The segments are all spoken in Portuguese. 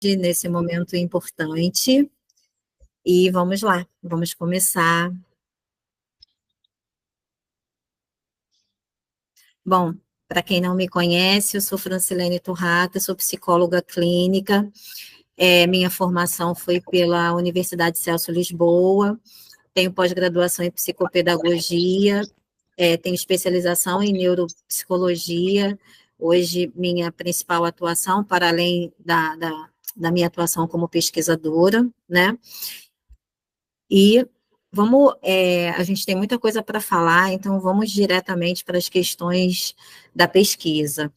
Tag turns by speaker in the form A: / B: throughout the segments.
A: nesse momento importante. E vamos lá, vamos começar. Bom, para quem não me conhece, eu sou Francilene Turrata, sou psicóloga clínica. Minha formação foi pela Universidade Celso Lisboa, tenho pós-graduação em psicopedagogia, tenho especialização em neuropsicologia. Hoje, minha principal atuação, para além da minha atuação como pesquisadora, né? E a gente tem muita coisa para falar, então vamos diretamente para as questões da pesquisa.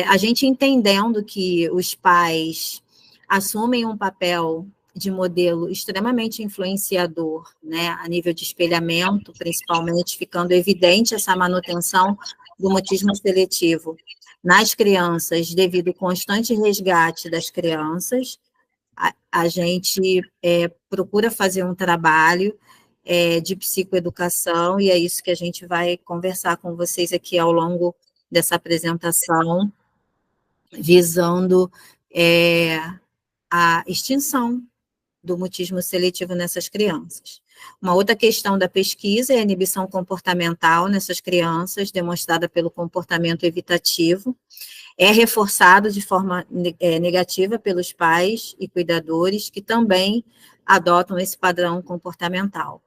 A: A gente entendendo que os pais assumem um papel de modelo extremamente influenciador, né, a nível de espelhamento, principalmente ficando evidente essa manutenção do mutismo seletivo nas crianças, devido ao constante resgate das crianças. A gente procura fazer um trabalho de psicoeducação, e é isso que a gente vai conversar com vocês aqui ao longo dessa apresentação, visando a extinção do mutismo seletivo nessas crianças. Uma outra questão da pesquisa é a inibição comportamental nessas crianças, demonstrada pelo comportamento evitativo, é reforçado de forma negativa pelos pais e cuidadores, que também adotam esse padrão comportamental.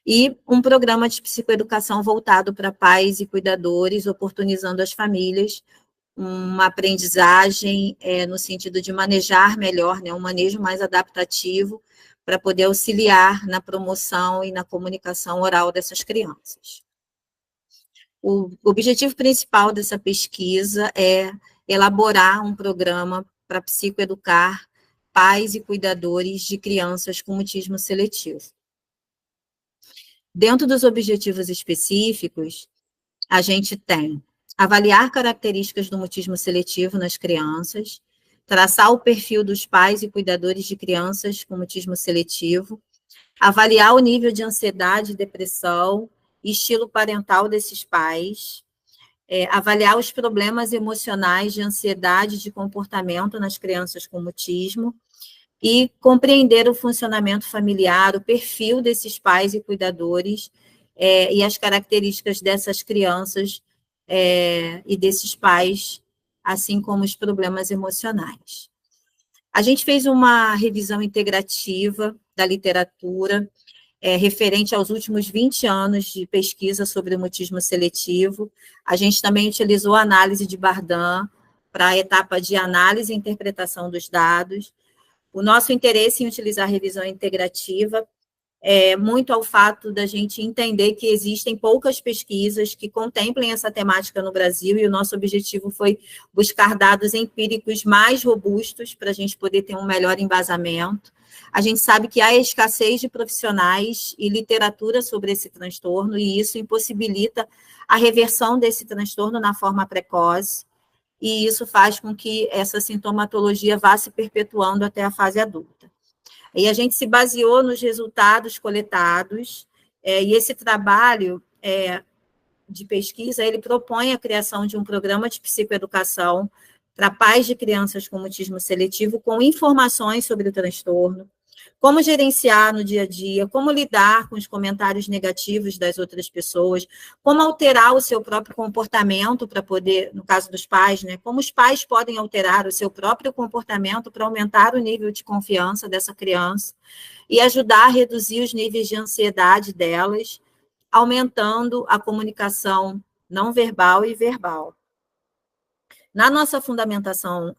A: E um programa de psicoeducação voltado para pais e cuidadores, oportunizando às famílias uma aprendizagem no sentido de manejar melhor, né, um manejo mais adaptativo, para poder auxiliar na promoção e na comunicação oral dessas crianças. O objetivo principal dessa pesquisa é elaborar um programa para psicoeducar pais e cuidadores de crianças com mutismo seletivo. Dentro dos objetivos específicos, a gente tem avaliar características do mutismo seletivo nas crianças, traçar o perfil dos pais e cuidadores de crianças com mutismo seletivo, avaliar o nível de ansiedade e depressão, estilo parental desses pais, avaliar os problemas emocionais de ansiedade e de comportamento nas crianças com mutismo e compreender o funcionamento familiar, o perfil desses pais e cuidadores e as características dessas crianças e desses pais, assim como os problemas emocionais. A gente fez uma revisão integrativa da literatura referente aos últimos 20 anos de pesquisa sobre o mutismo seletivo. A gente também utilizou a análise de Bardan para a etapa de análise e interpretação dos dados. O nosso interesse em utilizar a revisão integrativa muito ao fato da gente entender que existem poucas pesquisas que contemplem essa temática no Brasil, e o nosso objetivo foi buscar dados empíricos mais robustos para a gente poder ter um melhor embasamento. A gente sabe que há escassez de profissionais e literatura sobre esse transtorno, e isso impossibilita a reversão desse transtorno na forma precoce, e isso faz com que essa sintomatologia vá se perpetuando até a fase adulta. E a gente se baseou nos resultados coletados, e esse trabalho de pesquisa, ele propõe a criação de um programa de psicoeducação para pais de crianças com mutismo seletivo, com informações sobre o transtorno, como gerenciar no dia a dia, como lidar com os comentários negativos das outras pessoas, como alterar o seu próprio comportamento para poder, no caso dos pais, né, como os pais podem alterar o seu próprio comportamento para aumentar o nível de confiança dessa criança e ajudar a reduzir os níveis de ansiedade delas, aumentando a comunicação não verbal e verbal. Na nossa fundamentação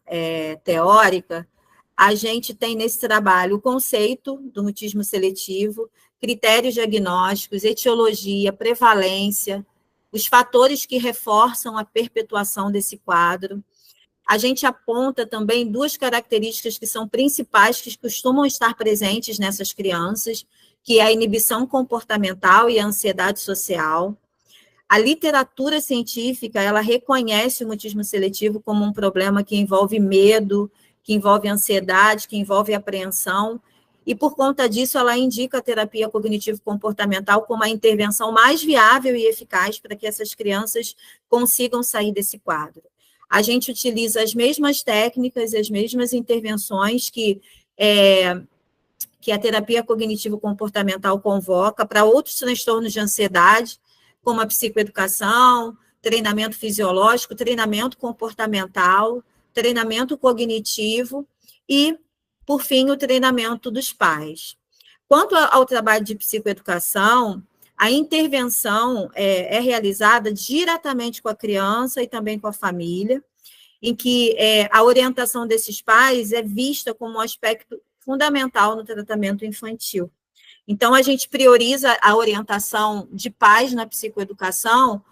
A: teórica, a gente tem nesse trabalho o conceito do mutismo seletivo, critérios diagnósticos, etiologia, prevalência, os fatores que reforçam a perpetuação desse quadro. A gente aponta também duas características que são principais, que costumam estar presentes nessas crianças, que é a inibição comportamental e a ansiedade social. A literatura científica, ela reconhece o mutismo seletivo como um problema que envolve medo, que envolve ansiedade, que envolve apreensão, e por conta disso ela indica a terapia cognitivo-comportamental como a intervenção mais viável e eficaz para que essas crianças consigam sair desse quadro. a gente utiliza as mesmas técnicas, as mesmas intervenções que a terapia cognitivo-comportamental convoca para outros transtornos de ansiedade, como a psicoeducação, treinamento fisiológico, treinamento comportamental, treinamento cognitivo e, por fim, o treinamento dos pais. Quanto ao trabalho de psicoeducação, a intervenção é realizada diretamente com a criança e também com a família, em que a orientação desses pais é vista como um aspecto fundamental no tratamento infantil. Então, a gente prioriza a orientação de pais na psicoeducação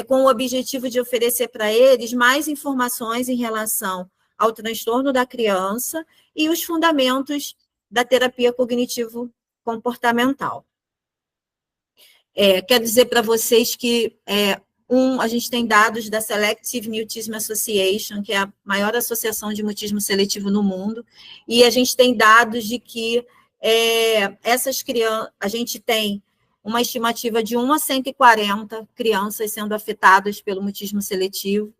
A: com o objetivo de oferecer para eles mais informações em relação ao transtorno da criança e os fundamentos da terapia cognitivo-comportamental. Quero dizer para vocês que a gente tem dados da Selective Mutism Association, que é a maior associação de mutismo seletivo no mundo, e a gente tem dados de que essas crianças, a gente tem uma estimativa de 1 a 140 crianças sendo afetadas pelo mutismo seletivo.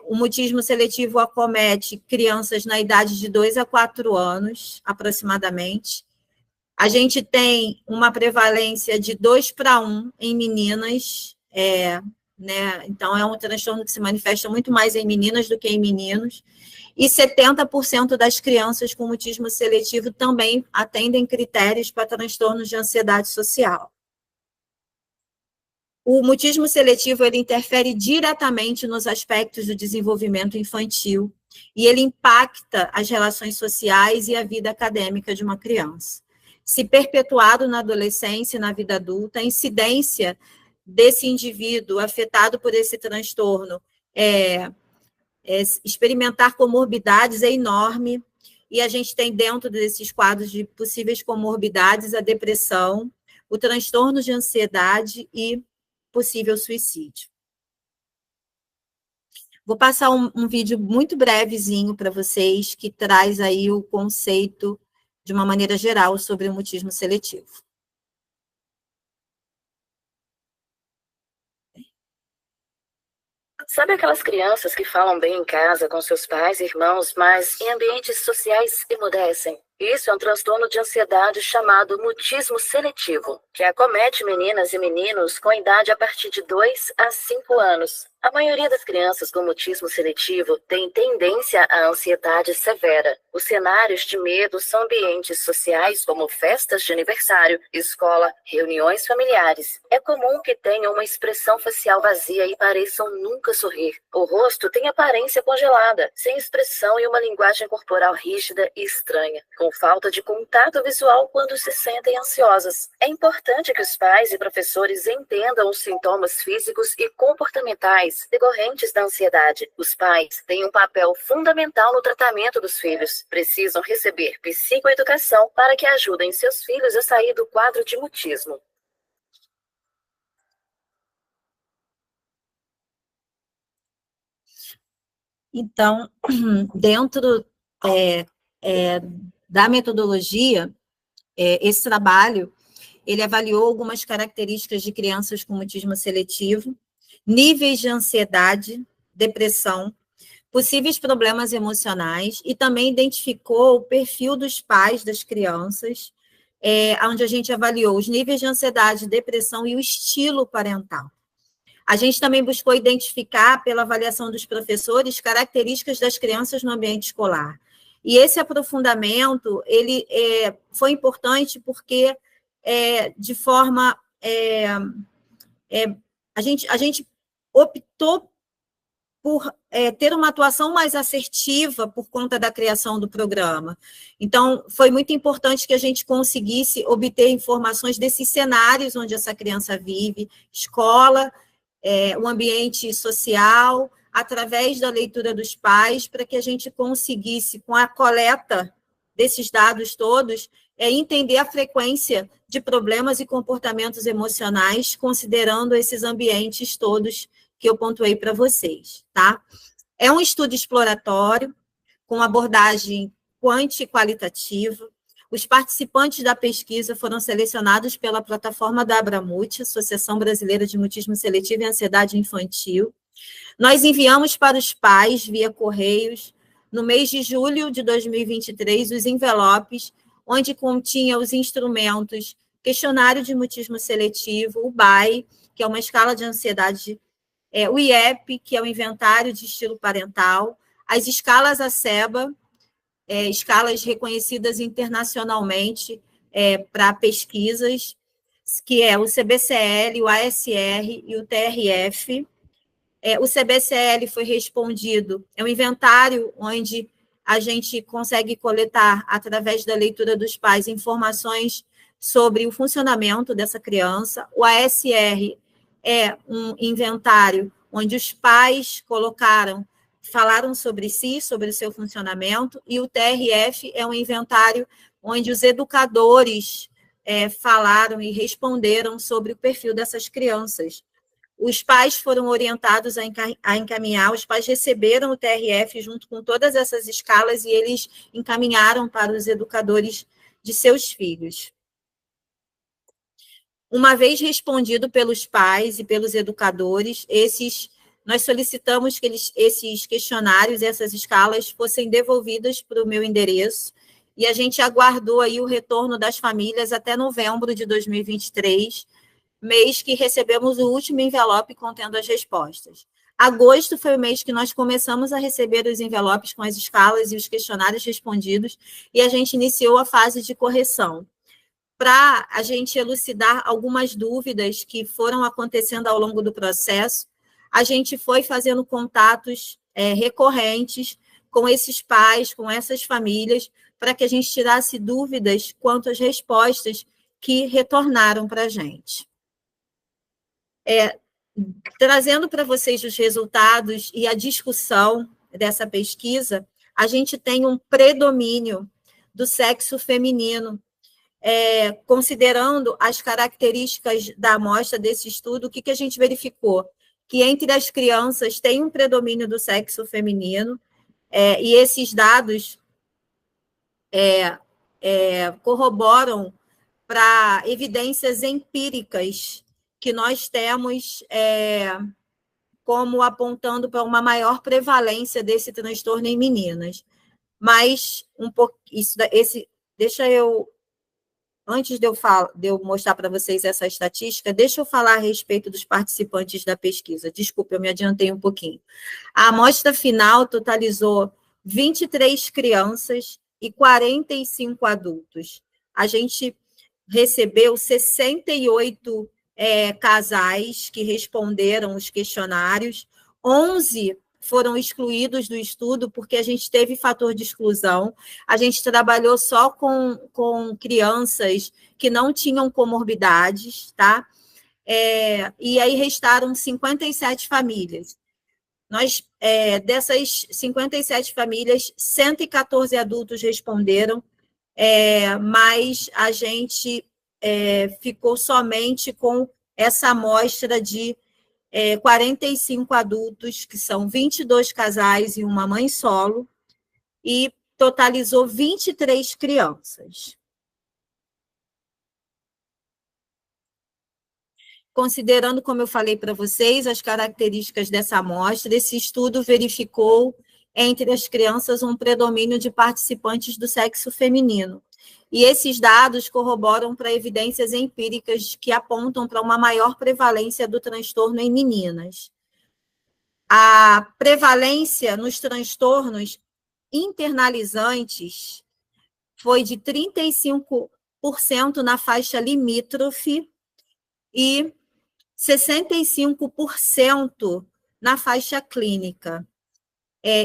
A: O mutismo seletivo acomete crianças na idade de 2 a 4 anos, aproximadamente. A gente tem uma prevalência de 2:1 em meninas, né? Então, é um transtorno que se manifesta muito mais em meninas do que em meninos, e 70% das crianças com mutismo seletivo também atendem critérios para transtornos de ansiedade social. O mutismo seletivo, ele interfere diretamente nos aspectos do desenvolvimento infantil, e ele impacta as relações sociais e a vida acadêmica de uma criança. Se perpetuado na adolescência e na vida adulta, a incidência desse indivíduo afetado por esse transtorno experimentar comorbidades é enorme, e a gente tem dentro desses quadros de possíveis comorbidades a depressão, o transtorno de ansiedade e possível suicídio. Vou passar um vídeo muito brevezinho para vocês, que traz aí o conceito de uma maneira geral sobre o mutismo seletivo.
B: Sabe aquelas crianças que falam bem em casa com seus pais e irmãos, mas em ambientes sociais emudecem? Isso é um transtorno de ansiedade chamado mutismo seletivo, que acomete meninas e meninos com idade a partir de 2 a 5 anos. A maioria das crianças com mutismo seletivo tem tendência à ansiedade severa. Os cenários de medo são ambientes sociais como festas de aniversário, escola, reuniões familiares. É comum que tenham uma expressão facial vazia e pareçam nunca sorrir. O rosto tem aparência congelada, sem expressão e uma linguagem corporal rígida e estranha, com falta de contato visual quando se sentem ansiosas. É importante que os pais e professores entendam os sintomas físicos e comportamentais decorrentes da ansiedade. Os pais têm um papel fundamental no tratamento dos filhos. Precisam receber psicoeducação para que ajudem seus filhos a sair do quadro de mutismo.
A: Então, dentro da metodologia, esse trabalho, ele avaliou algumas características de crianças com mutismo seletivo, níveis de ansiedade, depressão, possíveis problemas emocionais, e também identificou o perfil dos pais das crianças, onde a gente avaliou os níveis de ansiedade, depressão e o estilo parental. A gente também buscou identificar, pela avaliação dos professores, características das crianças no ambiente escolar. E esse aprofundamento, ele foi importante porque, de forma... a gente optou por ter uma atuação mais assertiva por conta da criação do programa. Então, foi muito importante que a gente conseguisse obter informações desses cenários onde essa criança vive, escola, o ambiente social, através da leitura dos pais, para que a gente conseguisse, com a coleta desses dados todos, entender a frequência de problemas e comportamentos emocionais, considerando esses ambientes todos que eu pontuei para vocês, tá? É um estudo exploratório, com abordagem quanti e qualitativa. Os participantes da pesquisa foram selecionados pela plataforma da Abramut, Associação Brasileira de Mutismo Seletivo e Ansiedade Infantil, Nós enviamos para os pais, via correios, no mês de julho de 2023, os envelopes, onde continha os instrumentos, questionário de mutismo seletivo, o BAI, que é uma escala de ansiedade, o IEP, que é o inventário de estilo parental, as escalas ACEBA, escalas reconhecidas internacionalmente para pesquisas, que é o CBCL, o ASR e o TRF. O CBCL foi respondido, é um inventário onde a gente consegue coletar, através da leitura dos pais, informações sobre o funcionamento dessa criança. O ASR é um inventário onde os pais falaram sobre si, sobre o seu funcionamento, e o TRF é um inventário onde os educadores falaram e responderam sobre o perfil dessas crianças. Os pais foram orientados a encaminhar, os pais receberam o TRF junto com todas essas escalas e eles encaminharam para os educadores de seus filhos. Uma vez respondido pelos pais e pelos educadores, nós solicitamos que esses questionários, essas escalas, fossem devolvidas para o meu endereço, e a gente aguardou aí o retorno das famílias até novembro de 2023, mês que recebemos o último envelope contendo as respostas. Agosto foi o mês que nós começamos a receber os envelopes com as escalas e os questionários respondidos, e a gente iniciou a fase de correção. Para a gente elucidar algumas dúvidas que foram acontecendo ao longo do processo, a gente foi fazendo contatos recorrentes com esses pais, com essas famílias, para que a gente tirasse dúvidas quanto às respostas que retornaram para a gente. Trazendo para vocês os resultados e a discussão dessa pesquisa, a gente tem um predomínio do sexo feminino, considerando as características da amostra desse estudo. O que a gente verificou? Que entre as crianças tem um predomínio do sexo feminino, e esses dados corroboram para evidências empíricas que nós temos como apontando para uma maior prevalência desse transtorno em meninas. Mas, antes de eu mostrar para vocês essa estatística, deixa eu falar a respeito dos participantes da pesquisa. Desculpe, eu me adiantei um pouquinho. A amostra final totalizou 23 crianças e 45 adultos. A gente recebeu 68 casais que responderam os questionários, 11 foram excluídos do estudo porque a gente teve fator de exclusão, a gente trabalhou só com crianças que não tinham comorbidades, tá? E aí restaram 57 famílias. Dessas 57 famílias, 114 adultos responderam, mas a gente ficou somente com essa amostra de 45 adultos, que são 22 casais e uma mãe solo, e totalizou 23 crianças. Considerando, como eu falei para vocês, as características dessa amostra, esse estudo verificou entre as crianças um predomínio de participantes do sexo feminino. E esses dados corroboram para evidências empíricas que apontam para uma maior prevalência do transtorno em meninas. A prevalência nos transtornos internalizantes foi de 35% na faixa limítrofe e 65% na faixa clínica.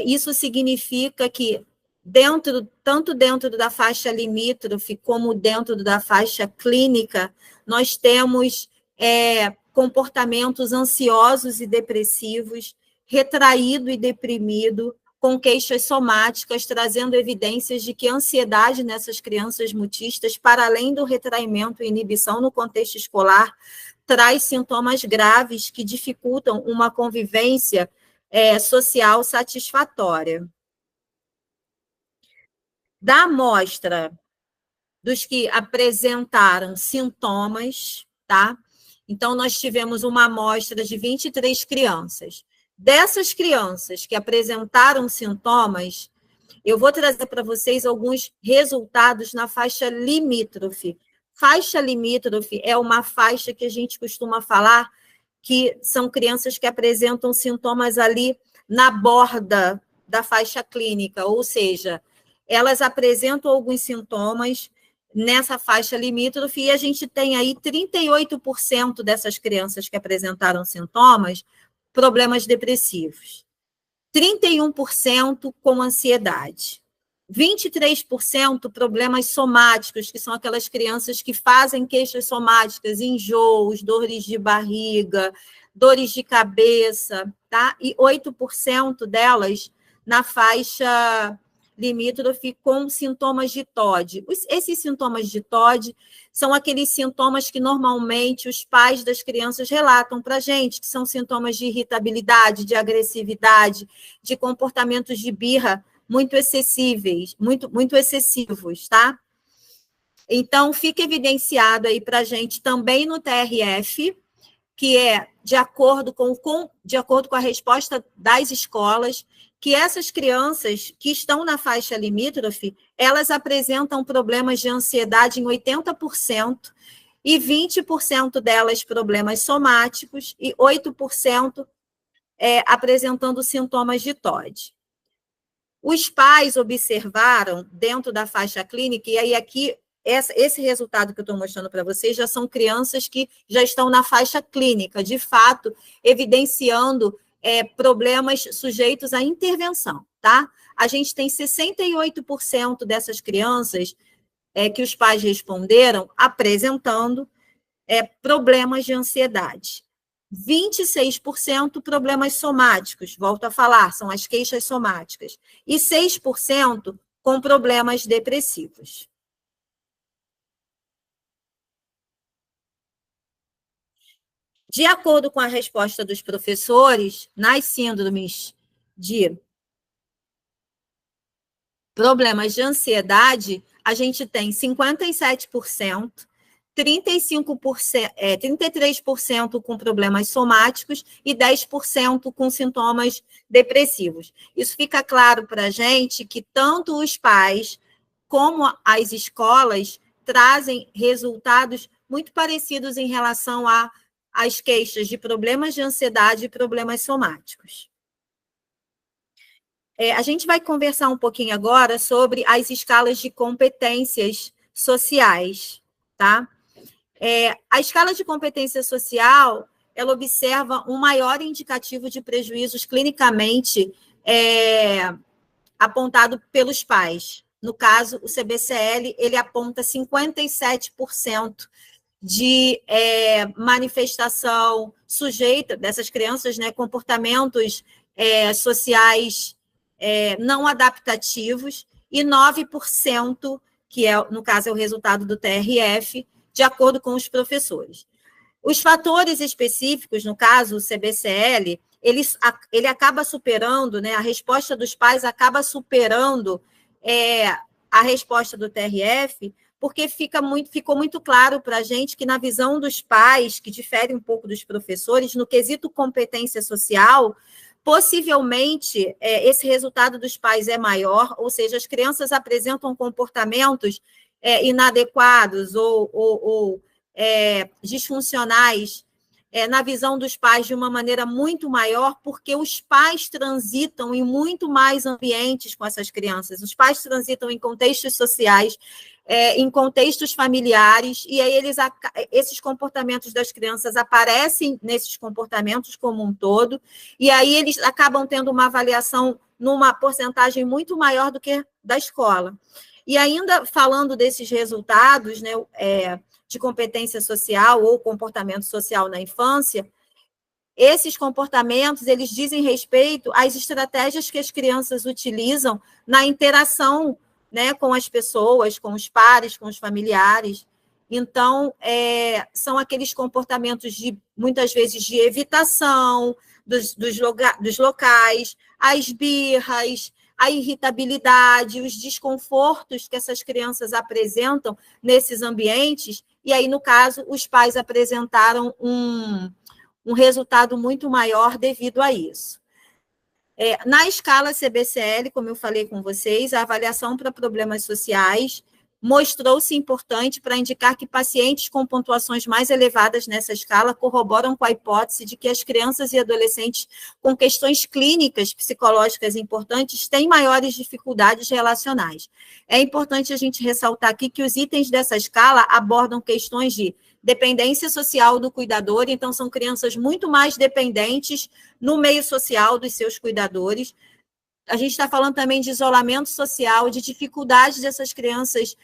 A: Isso significa que, tanto dentro da faixa limítrofe como dentro da faixa clínica, nós temos comportamentos ansiosos e depressivos, retraído e deprimido, com queixas somáticas, trazendo evidências de que a ansiedade nessas crianças mutistas, para além do retraimento e inibição no contexto escolar, traz sintomas graves que dificultam uma convivência social satisfatória. Da amostra dos que apresentaram sintomas, tá? Então, nós tivemos uma amostra de 23 crianças. Dessas crianças que apresentaram sintomas, eu vou trazer para vocês alguns resultados na faixa limítrofe. Faixa limítrofe é uma faixa que a gente costuma falar que são crianças que apresentam sintomas ali na borda da faixa clínica, ou seja, elas apresentam alguns sintomas nessa faixa limítrofe e a gente tem aí 38% dessas crianças que apresentaram sintomas, problemas depressivos. 31% com ansiedade. 23% problemas somáticos, que são aquelas crianças que fazem queixas somáticas, enjoos, dores de barriga, dores de cabeça, tá? E 8% delas na faixa limítrofe com sintomas de TOD. Esses sintomas de TOD são aqueles sintomas que normalmente os pais das crianças relatam para a gente, que são sintomas de irritabilidade, de agressividade, de comportamentos de birra muito excessivos, tá? Então, fica evidenciado aí para a gente também no TRF, que é de acordo com a resposta das escolas, que essas crianças que estão na faixa limítrofe, elas apresentam problemas de ansiedade em 80%, e 20% delas problemas somáticos, e 8% apresentando sintomas de TOD. Os pais observaram dentro da faixa clínica, e aí aqui, esse resultado que eu estou mostrando para vocês já são crianças que já estão na faixa clínica, de fato, evidenciando problemas sujeitos à intervenção, tá? A gente tem 68% dessas crianças que os pais responderam apresentando problemas de ansiedade. 26% problemas somáticos, volto a falar, são as queixas somáticas, e 6% com problemas depressivos. De acordo com a resposta dos professores, nas síndromes de problemas de ansiedade, a gente tem 57%, 33% com problemas somáticos e 10% com sintomas depressivos. Isso fica claro para a gente que tanto os pais como as escolas trazem resultados muito parecidos em relação às queixas de problemas de ansiedade e problemas somáticos. A gente vai conversar um pouquinho agora sobre as escalas de competências sociais, tá? A escala de competência social, ela observa um maior indicativo de prejuízos clinicamente apontado pelos pais. No caso, o CBCL, ele aponta 57% de manifestação sujeita dessas crianças, né, comportamentos sociais não adaptativos, e 9%, que no caso é o resultado do TRF, de acordo com os professores. Os fatores específicos, no caso, o CBCL, ele acaba superando, né, a resposta dos pais acaba superando a resposta do TRF, porque ficou muito claro para a gente que, na visão dos pais, que difere um pouco dos professores, no quesito competência social, possivelmente esse resultado dos pais é maior, ou seja, as crianças apresentam comportamentos inadequados ou disfuncionais na visão dos pais de uma maneira muito maior, porque os pais transitam em muito mais ambientes com essas crianças. Os pais transitam em contextos sociais, em contextos familiares, e aí esses comportamentos das crianças aparecem nesses comportamentos como um todo, e aí eles acabam tendo uma avaliação numa porcentagem muito maior do que da escola. E ainda falando desses resultados, né, de competência social ou comportamento social na infância, esses comportamentos, eles dizem respeito às estratégias que as crianças utilizam na interação, né, com as pessoas, com os pares, com os familiares. Então, são aqueles comportamentos muitas vezes de evitação dos locais, as birras, a irritabilidade, os desconfortos que essas crianças apresentam nesses ambientes, e aí, no caso, os pais apresentaram um resultado muito maior devido a isso. Na escala CBCL, como eu falei com vocês, a avaliação para problemas sociais mostrou-se importante para indicar que pacientes com pontuações mais elevadas nessa escala corroboram com a hipótese de que as crianças e adolescentes com questões clínicas psicológicas importantes têm maiores dificuldades relacionais. É importante a gente ressaltar aqui que os itens dessa escala abordam questões de dependência social do cuidador, então são crianças muito mais dependentes no meio social dos seus cuidadores. A gente está falando também de isolamento social, de dificuldade dessas crianças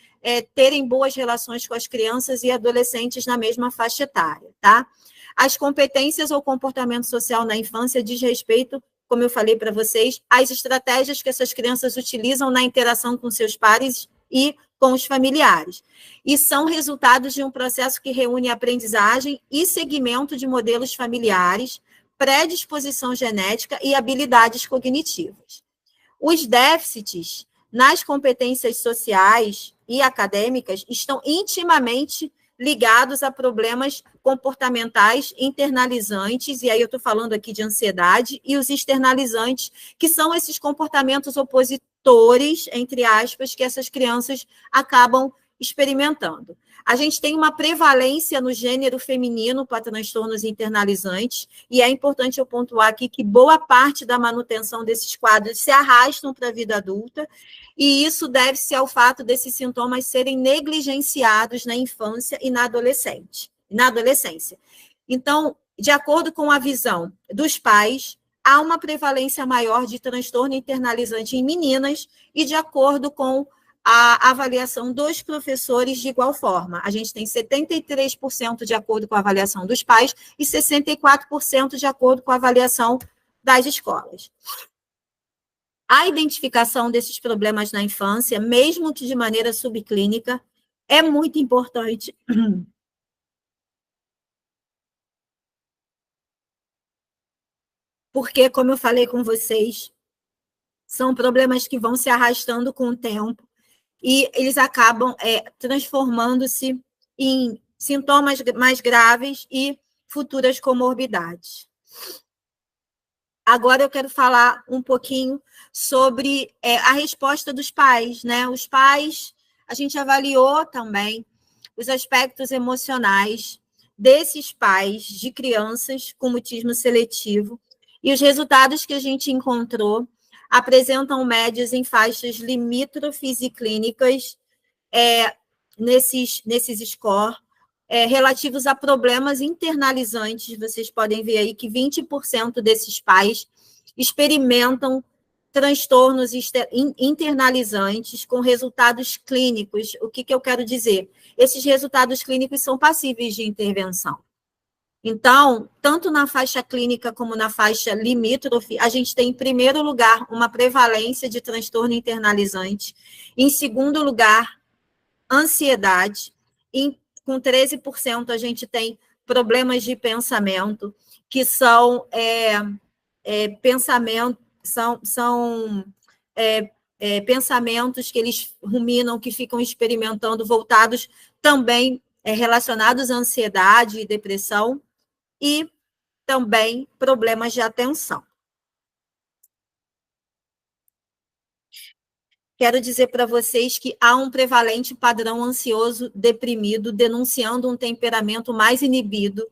A: terem boas relações com as crianças e adolescentes na mesma faixa etária, tá? As competências ou comportamento social na infância diz respeito, como eu falei para vocês, às estratégias que essas crianças utilizam na interação com seus pares e com os familiares. E são resultados de um processo que reúne aprendizagem e segmento de modelos familiares, predisposição genética e habilidades cognitivas. Os déficits nas competências sociais e acadêmicas estão intimamente ligados a problemas comportamentais internalizantes, e aí eu estou falando aqui de ansiedade, e os externalizantes, que são esses comportamentos opositores, entre aspas, que essas crianças acabam experimentando. A gente tem uma prevalência no gênero feminino para transtornos internalizantes, e é importante eu pontuar aqui que boa parte da manutenção desses quadros se arrastam para a vida adulta, e isso deve-se ao fato desses sintomas serem negligenciados na infância e na adolescência. Então, de acordo com a visão dos pais, há uma prevalência maior de transtorno internalizante em meninas, e de acordo com a avaliação dos professores, de igual forma. A gente tem 73% de acordo com a avaliação dos pais e 64% de acordo com a avaliação das escolas. A identificação desses problemas na infância, mesmo que de maneira subclínica, é muito importante. Porque, como eu falei com vocês, são problemas que vão se arrastando com o tempo, e eles acabam transformando-se em sintomas mais graves e futuras comorbidades. Agora eu quero falar um pouquinho sobre a resposta dos pais, né? Os pais, a gente avaliou também os aspectos emocionais desses pais de crianças com mutismo seletivo, e os resultados que a gente encontrou apresentam médias em faixas limítrofes e clínicas nesses scores, relativos a problemas internalizantes. Vocês podem ver aí que 20% desses pais experimentam transtornos internalizantes com resultados clínicos. O que eu quero dizer? Esses resultados clínicos são passíveis de intervenção. Então, tanto na faixa clínica como na faixa limítrofe, a gente tem, em primeiro lugar, uma prevalência de transtorno internalizante. Em segundo lugar, ansiedade. Com 13%, a gente tem problemas de pensamento, que são pensamentos que eles ruminam, que ficam experimentando, voltados também relacionados à ansiedade e depressão, e também problemas de atenção. Quero dizer para vocês que há um prevalente padrão ansioso deprimido, denunciando um temperamento mais inibido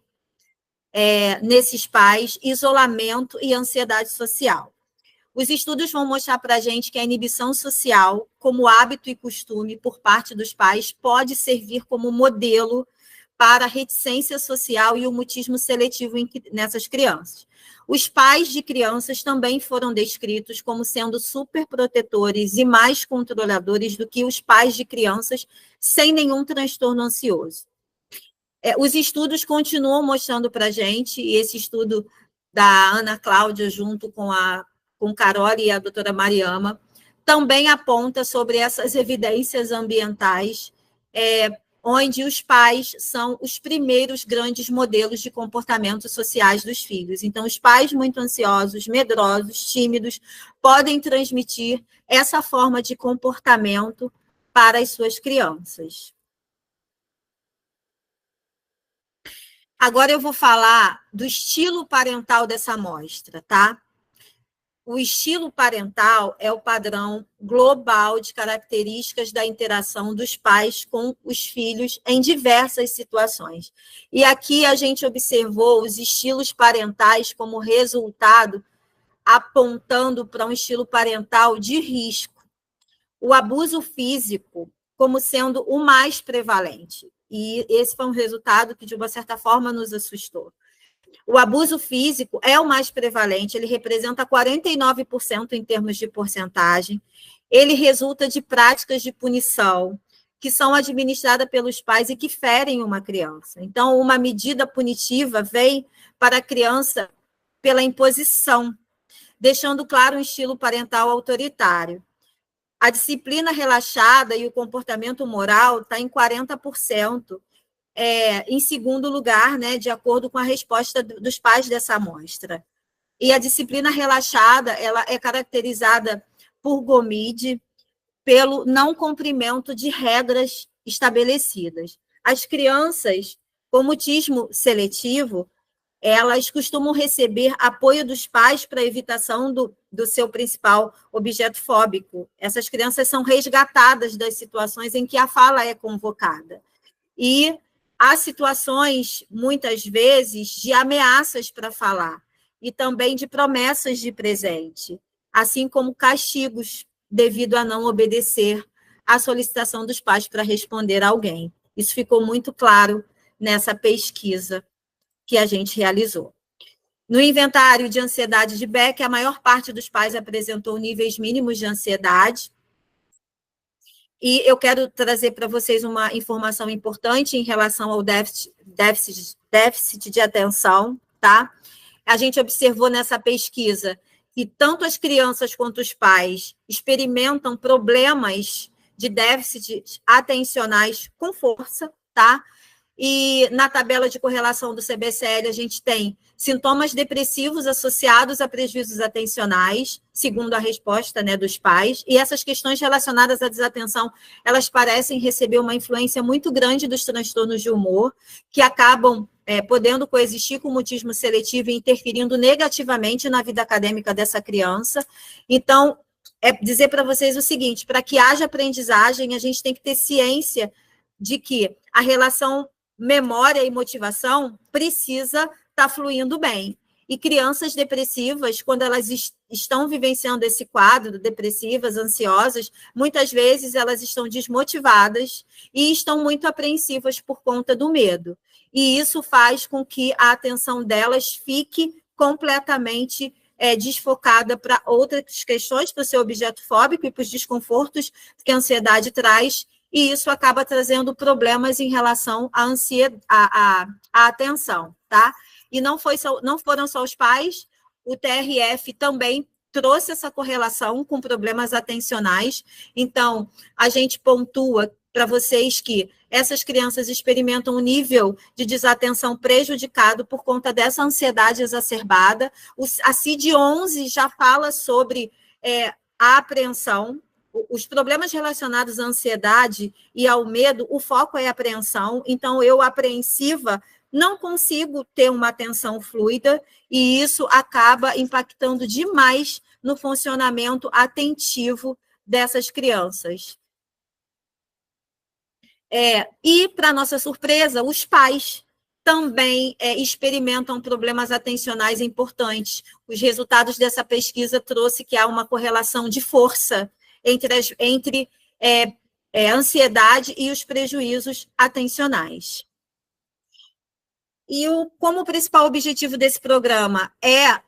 A: nesses pais, isolamento e ansiedade social. Os estudos vão mostrar para a gente que a inibição social, como hábito e costume por parte dos pais, pode servir como modelo para a reticência social e o mutismo seletivo nessas crianças. Os pais de crianças também foram descritos como sendo superprotetores e mais controladores do que os pais de crianças sem nenhum transtorno ansioso. Os estudos continuam mostrando para a gente, e esse estudo da Ana Cláudia, junto com Carol e a doutora Mariama, também aponta sobre essas evidências ambientais, onde os pais são os primeiros grandes modelos de comportamentos sociais dos filhos. Então, os pais muito ansiosos, medrosos, tímidos, podem transmitir essa forma de comportamento para as suas crianças. Agora eu vou falar do estilo parental dessa amostra, tá? o estilo parental é o padrão global de características da interação dos pais com os filhos em diversas situações. E aqui a gente observou os estilos parentais como resultado, apontando para um estilo parental de risco. O abuso físico como sendo o mais prevalente. E esse foi um resultado que, de uma certa forma, nos assustou. O abuso físico é o mais prevalente, ele representa 49% em termos de porcentagem. Ele resulta de práticas de punição que são administradas pelos pais e que ferem uma criança. Então, uma medida punitiva vem para a criança pela imposição, deixando claro um estilo parental autoritário. A disciplina relaxada e o comportamento moral está em 40%, em segundo lugar, né, de acordo com a resposta dos pais dessa amostra. E a disciplina relaxada, ela é caracterizada por Gomide, pelo não cumprimento de regras estabelecidas. As crianças com mutismo seletivo, elas costumam receber apoio dos pais para a evitação do seu principal objeto fóbico. Essas crianças são resgatadas das situações em que a fala é convocada. E há situações, muitas vezes, de ameaças para falar e também de promessas de presente, assim como castigos devido a não obedecer à solicitação dos pais para responder a alguém. Isso ficou muito claro nessa pesquisa que a gente realizou. No inventário de ansiedade de Beck, a maior parte dos pais apresentou níveis mínimos de ansiedade. E eu quero trazer para vocês uma informação importante em relação ao déficit de atenção, tá? A gente observou nessa pesquisa que tanto as crianças quanto os pais experimentam problemas de déficit atencionais com força, tá? E na tabela de correlação do CBCL, a gente tem sintomas depressivos associados a prejuízos atencionais, segundo a resposta, né, dos pais, e essas questões relacionadas à desatenção, elas parecem receber uma influência muito grande dos transtornos de humor, que acabam podendo coexistir com o mutismo seletivo e interferindo negativamente na vida acadêmica dessa criança. Então, dizer para vocês o seguinte, para que haja aprendizagem, a gente tem que ter ciência de que a relação memória e motivação precisa estar fluindo bem. E crianças depressivas, quando elas estão vivenciando esse quadro, depressivas, ansiosas, muitas vezes elas estão desmotivadas e estão muito apreensivas por conta do medo. E isso faz com que a atenção delas fique completamente desfocada para outras questões, para o seu objeto fóbico e para os desconfortos que a ansiedade traz, e isso acaba trazendo problemas em relação à atenção, tá? E não foram só os pais, o TRF também trouxe essa correlação com problemas atencionais. Então, a gente pontua para vocês que essas crianças experimentam um nível de desatenção prejudicado por conta dessa ansiedade exacerbada. A CID-11 já fala sobre a apreensão. Os problemas relacionados à ansiedade e ao medo, o foco é a apreensão. Então, eu, apreensiva, não consigo ter uma atenção fluida e isso acaba impactando demais no funcionamento atentivo dessas crianças. E, para nossa surpresa, os pais também experimentam problemas atencionais importantes. Os resultados dessa pesquisa trouxe que há uma correlação de força entre a ansiedade e os prejuízos atencionais. E como o principal objetivo desse programa é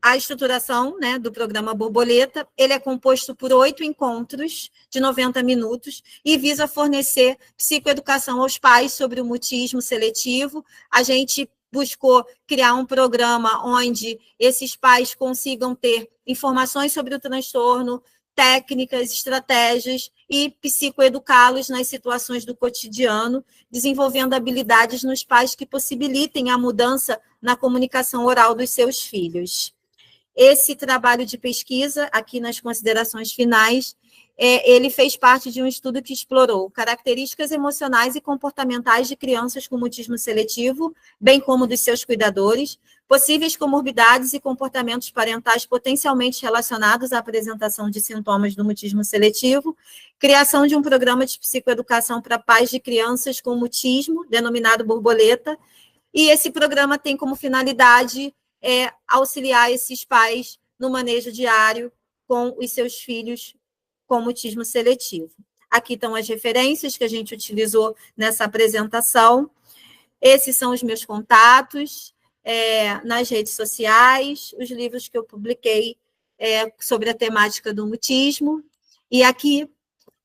A: a estruturação, né, do programa Borboleta, ele é composto por 8 encontros de 90 minutos e visa fornecer psicoeducação aos pais sobre o mutismo seletivo. A gente buscou criar um programa onde esses pais consigam ter informações sobre o transtorno, técnicas, estratégias e psicoeducá-los nas situações do cotidiano, desenvolvendo habilidades nos pais que possibilitem a mudança na comunicação oral dos seus filhos. Esse trabalho de pesquisa, aqui nas considerações finais, ele fez parte de um estudo que explorou características emocionais e comportamentais de crianças com mutismo seletivo, bem como dos seus cuidadores, possíveis comorbidades e comportamentos parentais potencialmente relacionados à apresentação de sintomas do mutismo seletivo, criação de um programa de psicoeducação para pais de crianças com mutismo, denominado Borboleta, e esse programa tem como finalidade auxiliar esses pais no manejo diário com os seus filhos com mutismo seletivo. Aqui estão as referências que a gente utilizou nessa apresentação. Esses são os meus contatos nas redes sociais, os livros que eu publiquei sobre a temática do mutismo. E aqui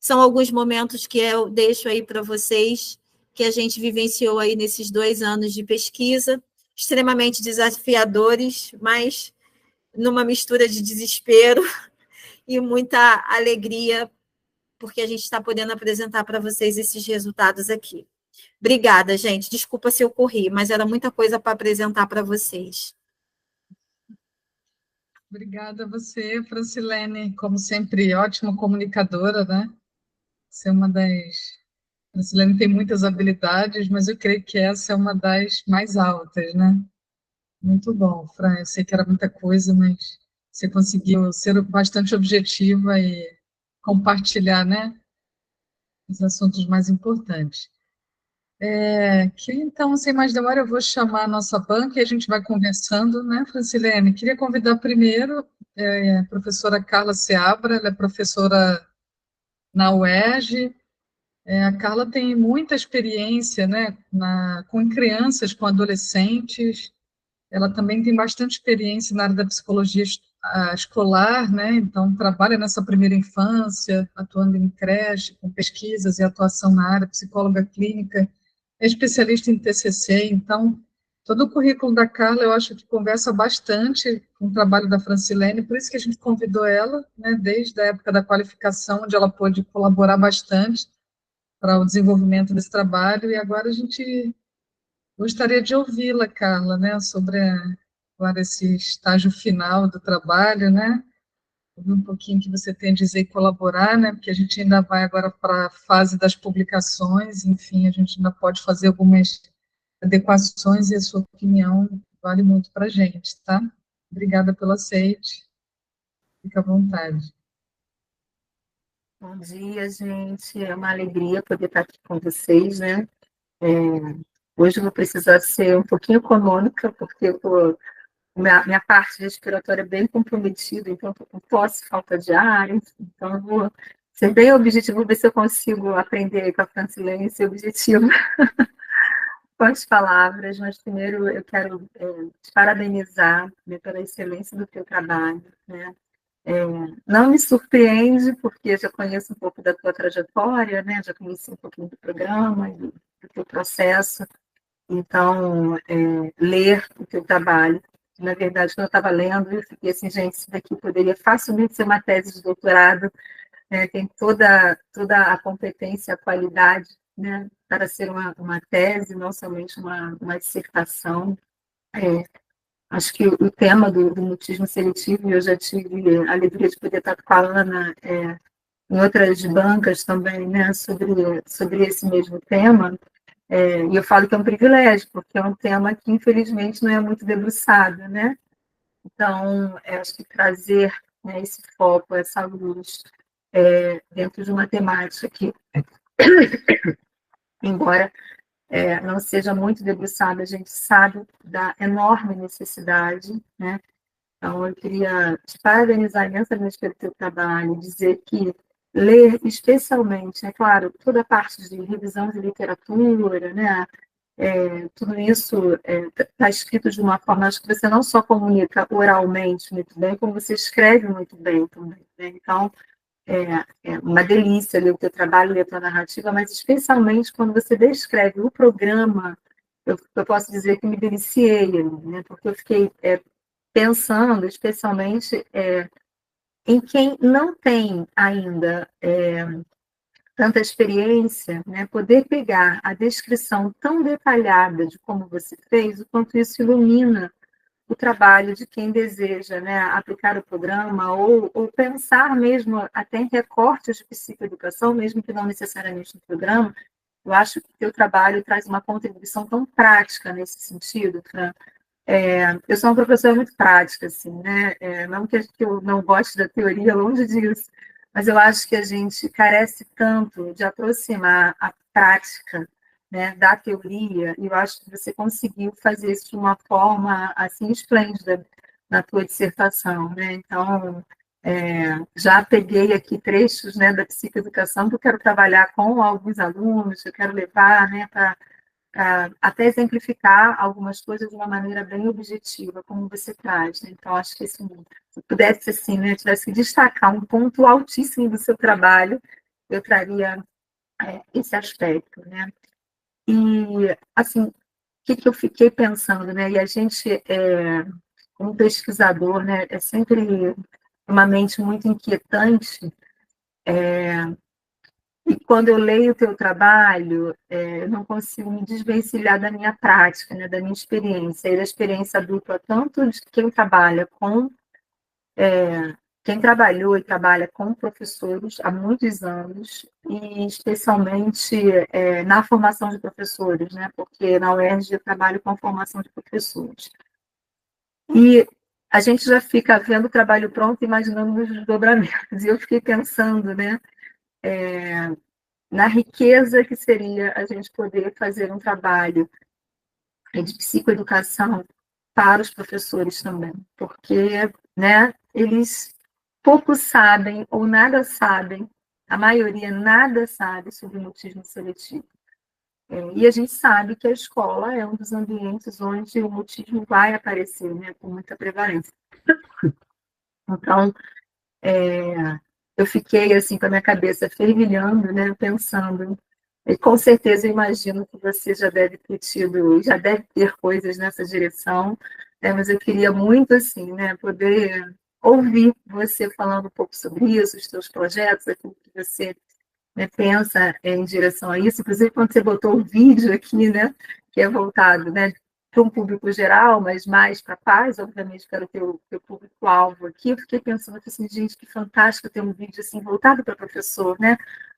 A: são alguns momentos que eu deixo aí para vocês, que a gente vivenciou aí nesses 2 anos de pesquisa, extremamente desafiadores, mas numa mistura de desespero e muita alegria, porque a gente está podendo apresentar para vocês esses resultados aqui. Obrigada, gente. Desculpa se eu corri, mas era muita coisa para apresentar para vocês.
C: Obrigada a você, Francilene, como sempre, ótima comunicadora, né? Você é uma das... Francilene tem muitas habilidades, mas eu creio que essa é uma das mais altas, né? Muito bom, Fran. Eu sei que era muita coisa, mas você conseguiu ser bastante objetiva e compartilhar, né, os assuntos mais importantes. Então, sem mais demora, eu vou chamar a nossa banca e a gente vai conversando, né, Francilene? Queria convidar primeiro a professora Carla Seabra, ela é professora na UERJ. A Carla tem muita experiência, né, com crianças, com adolescentes. Ela também tem bastante experiência na área da psicologia escolar, né? Então trabalha nessa primeira infância, atuando em creche, com pesquisas e atuação na área, psicóloga clínica, é especialista em TCC. Então, todo o currículo da Carla eu acho que conversa bastante com o trabalho da Francilene, por isso que a gente convidou ela, né, desde a época da qualificação, onde ela pôde colaborar bastante para o desenvolvimento desse trabalho, e agora a gente gostaria de ouvi-la, Carla, né, sobre agora esse estágio final do trabalho, né, ouvir um pouquinho o que você tem a dizer e colaborar, né, porque a gente ainda vai agora para a fase das publicações, enfim, a gente ainda pode fazer algumas adequações e a sua opinião vale muito para a gente, tá? Obrigada pelo aceite, fica à vontade.
D: Bom dia, gente, é uma alegria poder estar aqui com vocês, né? Hoje eu vou precisar ser um pouquinho econômica, porque minha parte respiratória é bem comprometida, então estou com tosse, falta de ar, então eu vou ser bem objetivo, vou ver se eu consigo aprender com a Francilene esse objetivo com as palavras, mas primeiro eu quero te parabenizar, né, pela excelência do teu trabalho, né? Não me surpreende, porque eu já conheço um pouco da tua trajetória, né? Já conheci um pouquinho do programa, do teu processo. Então, ler o teu trabalho. Na verdade, quando eu estava lendo, eu fiquei assim, gente, isso daqui poderia facilmente ser uma tese de doutorado, né? Tem toda a competência, a qualidade, né, para ser uma tese, não somente uma dissertação. Acho que o tema do mutismo seletivo, eu já tive a alegria de poder estar com a Ana em outras bancas também, né, sobre esse mesmo tema, e eu falo que é um privilégio, porque é um tema que, infelizmente, não é muito debruçado, né? Então, acho que trazer, né, esse foco, essa luz, dentro de uma temática que, embora não seja muito debruçada, a gente sabe da enorme necessidade, né? Então, eu queria te parabenizar imensamente pelo teu trabalho, dizer que ler, especialmente, é claro, toda a parte de revisão de literatura, né? Tudo isso está escrito de uma forma, acho que você não só comunica oralmente muito bem, como você escreve muito bem também, né? Então, é uma delícia ler o teu trabalho, ler a tua narrativa, mas especialmente quando você descreve o programa, eu posso dizer que me deliciei, né? Porque eu fiquei pensando especialmente em quem não tem ainda tanta experiência, né, poder pegar a descrição tão detalhada de como você fez, o quanto isso ilumina o trabalho de quem deseja, né, aplicar o programa ou pensar mesmo até em recortes de psicoeducação, mesmo que não necessariamente no programa. Eu acho que o teu trabalho traz uma contribuição tão prática nesse sentido, Fran, Eu sou uma professora muito prática, assim, né? Não que eu não goste da teoria, longe disso, mas eu acho que a gente carece tanto de aproximar a prática, né, da teoria, e eu acho que você conseguiu fazer isso de uma forma, assim, esplêndida na tua dissertação, né? Então, já peguei aqui trechos, né, da psicoeducação que eu quero trabalhar com alguns alunos, que eu quero levar, né, para até exemplificar algumas coisas de uma maneira bem objetiva, como você traz, né? Então, acho que assim, se pudesse, assim, né, tivesse que destacar um ponto altíssimo do seu trabalho, eu traria esse aspecto, né? E, assim, o que eu fiquei pensando, né? E a gente, como pesquisador, né, é sempre uma mente muito inquietante, e quando eu leio o teu trabalho, eu não consigo me desvencilhar da minha prática, né, da minha experiência, e da experiência adulta, tanto de quem trabalha com, quem trabalhou e trabalha com professores há muitos anos, e especialmente na formação de professores, né, porque na UERJ eu trabalho com formação de professores. E a gente já fica vendo o trabalho pronto, imaginando os desdobramentos, e eu fiquei pensando, né, na riqueza que seria a gente poder fazer um trabalho de psicoeducação para os professores também, porque, né, eles pouco sabem ou nada sabem, a maioria nada sabe sobre o mutismo seletivo. E a gente sabe que a escola é um dos ambientes onde o mutismo vai aparecer, né, com muita prevalência. Então, eu fiquei assim com a minha cabeça fervilhando, né, pensando. E com certeza eu imagino que você já deve ter coisas nessa direção, né, mas eu queria muito assim, né, poder ouvir você falando um pouco sobre isso, os seus projetos, aquilo que você, né, pensa em direção a isso. Inclusive quando você botou o vídeo aqui, né, que é voltado, né, para um público geral, mas mais para pais, obviamente, que era o teu público-alvo aqui. Eu fiquei pensando assim, gente, que fantástico ter um vídeo assim voltado para professor, né?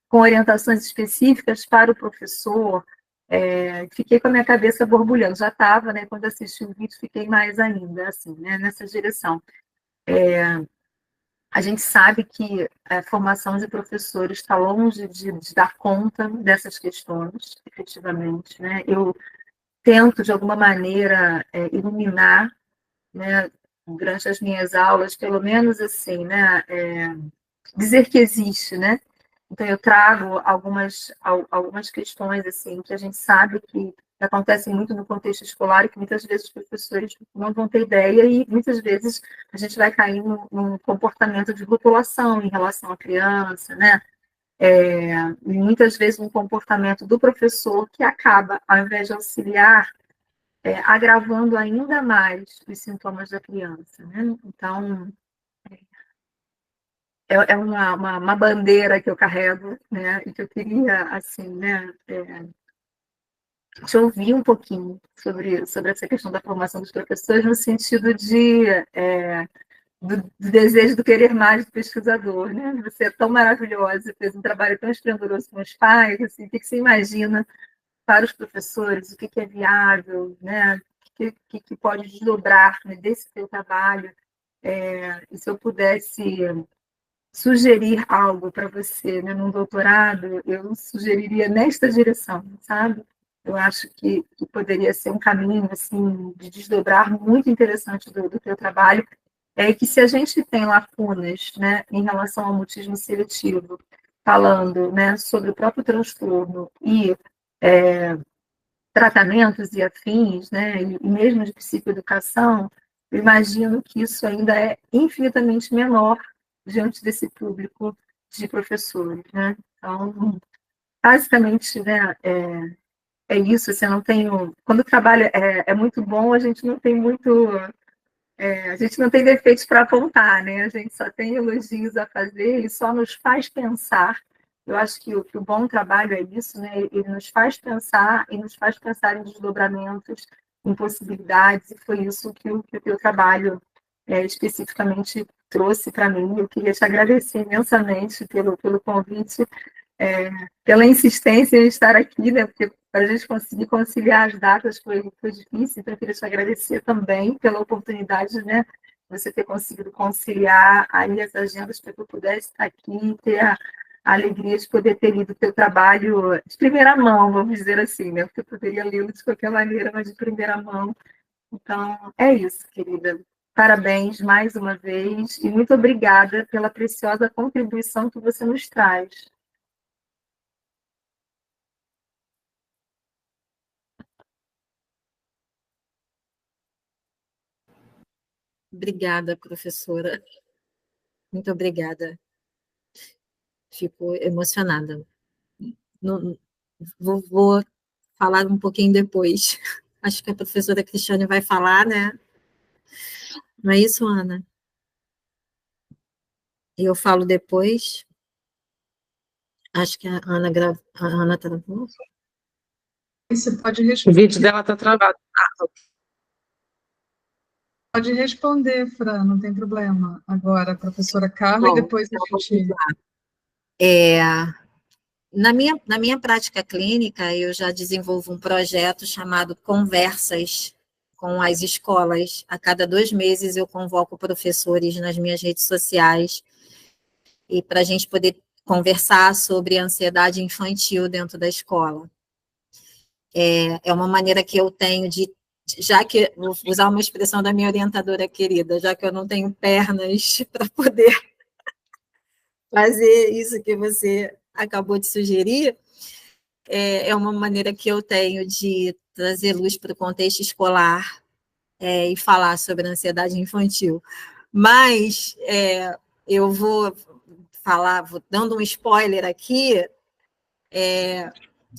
D: Com orientações específicas para o professor. Fiquei com a minha cabeça borbulhando. Já estava, né? Quando assisti o vídeo, fiquei mais ainda, assim, né? Nessa direção. A gente sabe que a formação de professores está longe de dar conta dessas questões, efetivamente, né? Eu tento, de alguma maneira, iluminar, né, durante as minhas aulas, pelo menos assim, né, dizer que existe, né? Então, eu trago algumas questões, assim, que a gente sabe que acontecem muito no contexto escolar e que muitas vezes os professores não vão ter ideia e muitas vezes a gente vai cair num comportamento de rotulação em relação à criança, né? E muitas vezes um comportamento do professor que acaba, ao invés de auxiliar, agravando ainda mais os sintomas da criança, né? Então, é uma bandeira que eu carrego, né? E que eu queria, assim, né, te ouvir um pouquinho sobre essa questão da formação dos professores, no sentido do desejo do querer mais do pesquisador, né? Você é tão maravilhosa, fez um trabalho tão esplendoroso com os pais, assim, o que você imagina para os professores, o que é viável, né? O que pode desdobrar, né, desse seu trabalho? E se eu pudesse sugerir algo para você, né, num doutorado, eu sugeriria nesta direção, sabe? Eu acho que poderia ser um caminho assim de desdobrar muito interessante do teu trabalho, que se a gente tem lacunas, né, em relação ao mutismo seletivo, falando, né, sobre o próprio transtorno e tratamentos e afins, né, e mesmo de psicoeducação, eu imagino que isso ainda é infinitamente menor diante desse público de professores, né? Então, basicamente, né, isso. Assim, eu não tenho, quando o trabalho é muito bom, a gente não tem a gente não tem defeitos para apontar, né? A gente só tem elogios a fazer e só nos faz pensar. Eu acho que o bom trabalho é isso, né? Ele nos faz pensar e nos faz pensar em desdobramentos, em possibilidades, e foi isso que o teu trabalho especificamente trouxe para mim. Eu queria te agradecer imensamente pelo convite, pela insistência em estar aqui, né? Porque para a gente conseguir conciliar as datas foi difícil, então eu queria te agradecer também pela oportunidade, né? Você ter conseguido conciliar aí as agendas para que eu pudesse estar aqui e ter a alegria de poder ter lido o teu trabalho de primeira mão, vamos dizer assim, né? Porque eu poderia lê-lo de qualquer maneira, mas de primeira mão. Então, é isso, querida. Parabéns mais uma vez e muito obrigada pela preciosa contribuição que você nos traz.
A: Obrigada, professora. Muito obrigada. Fico emocionada. Vou falar um pouquinho depois. Acho que a professora Cristiane vai falar, né? Não é isso, Ana? E eu falo depois. Acho que a Ana travou.
C: Você pode
E: O
C: responder.
E: vídeo dela está travado.
C: Pode responder, Fran, não tem problema. Agora, a professora Carla,
A: Bom,
C: e depois a gente...
A: Na minha prática clínica, eu já desenvolvo um projeto chamado Conversas com as escolas. A cada 2 meses eu convoco professores nas minhas redes sociais e para a gente poder conversar sobre ansiedade infantil dentro da escola. É uma maneira que eu tenho já que, vou usar uma expressão da minha orientadora querida, já que eu não tenho pernas para poder fazer isso que você acabou de sugerir, é uma maneira que eu tenho de trazer luz para o contexto escolar e falar sobre a ansiedade infantil. Mas eu vou dando um spoiler aqui,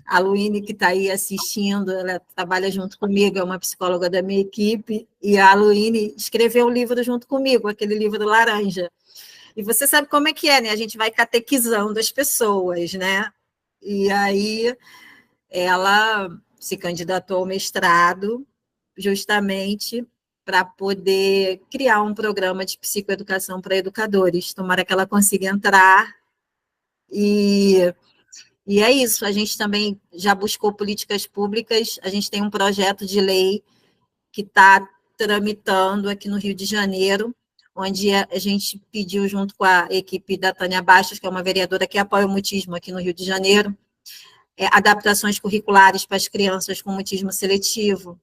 A: a Luíne, que está aí assistindo, ela trabalha junto comigo, é uma psicóloga da minha equipe, e a Luíne escreveu um livro junto comigo, aquele livro laranja. E você sabe como é que é, né? A gente vai catequizando as pessoas, né? E aí ela se candidatou ao mestrado justamente para poder criar um programa de psicoeducação para educadores. Tomara que ela consiga entrar. E é isso, a gente também já buscou políticas públicas, a gente tem um projeto de lei que está tramitando aqui no Rio de Janeiro, onde a gente pediu, junto com a equipe da Tânia Bastos, que é uma vereadora que apoia o mutismo aqui no Rio de Janeiro, adaptações curriculares para as crianças com mutismo seletivo,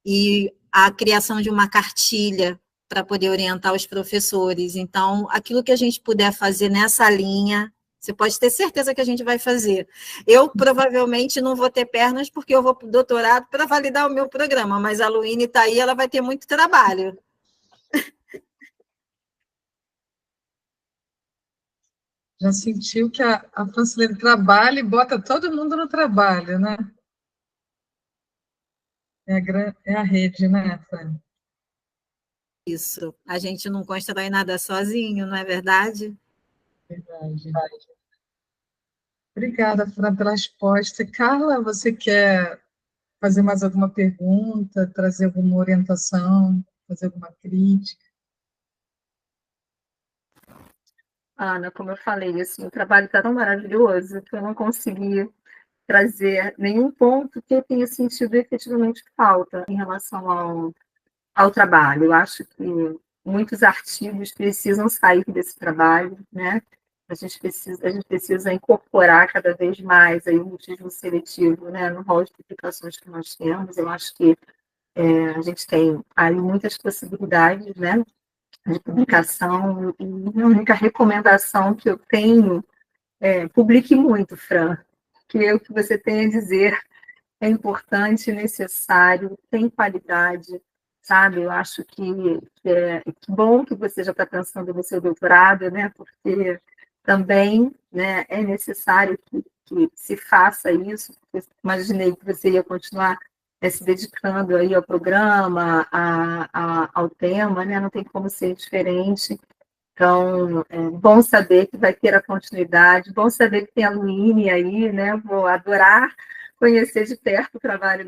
A: e a criação de uma cartilha para poder orientar os professores. Então, aquilo que a gente puder fazer nessa linha, você pode ter certeza que a gente vai fazer. Eu, provavelmente, não vou ter pernas, porque eu vou para o doutorado para validar o meu programa, mas a Luíne está aí, ela vai ter muito trabalho.
C: Já sentiu que a Francilene trabalha e bota todo mundo no trabalho, né? É a rede, né, Fran?
A: Isso. A gente não constrói nada sozinho, não é verdade?
C: Verdade. Obrigada, Fran, pela resposta. Carla, você quer fazer mais alguma pergunta, trazer alguma orientação, fazer alguma crítica?
D: Ana, como eu falei, assim, o trabalho está tão maravilhoso que eu não consegui trazer nenhum ponto que eu tenha sentido efetivamente falta em relação ao trabalho. Eu acho que muitos artigos precisam sair desse trabalho, né? A gente precisa incorporar cada vez mais aí o mutismo seletivo, né, no rol de publicações que nós temos. Eu acho que a gente tem aí muitas possibilidades, né, de publicação, e a única recomendação que eu tenho publique muito, Fran, que o que você tem a dizer é importante, necessário, tem qualidade, sabe? Eu acho que bom que você já está pensando no seu doutorado, né? Porque também, né, é necessário que se faça isso, porque imaginei que você ia continuar se dedicando aí ao programa, ao tema, né? Não tem como ser diferente. Então, é bom saber que vai ter a continuidade, bom saber que tem a Luíne aí, né? Vou adorar conhecer de perto o trabalho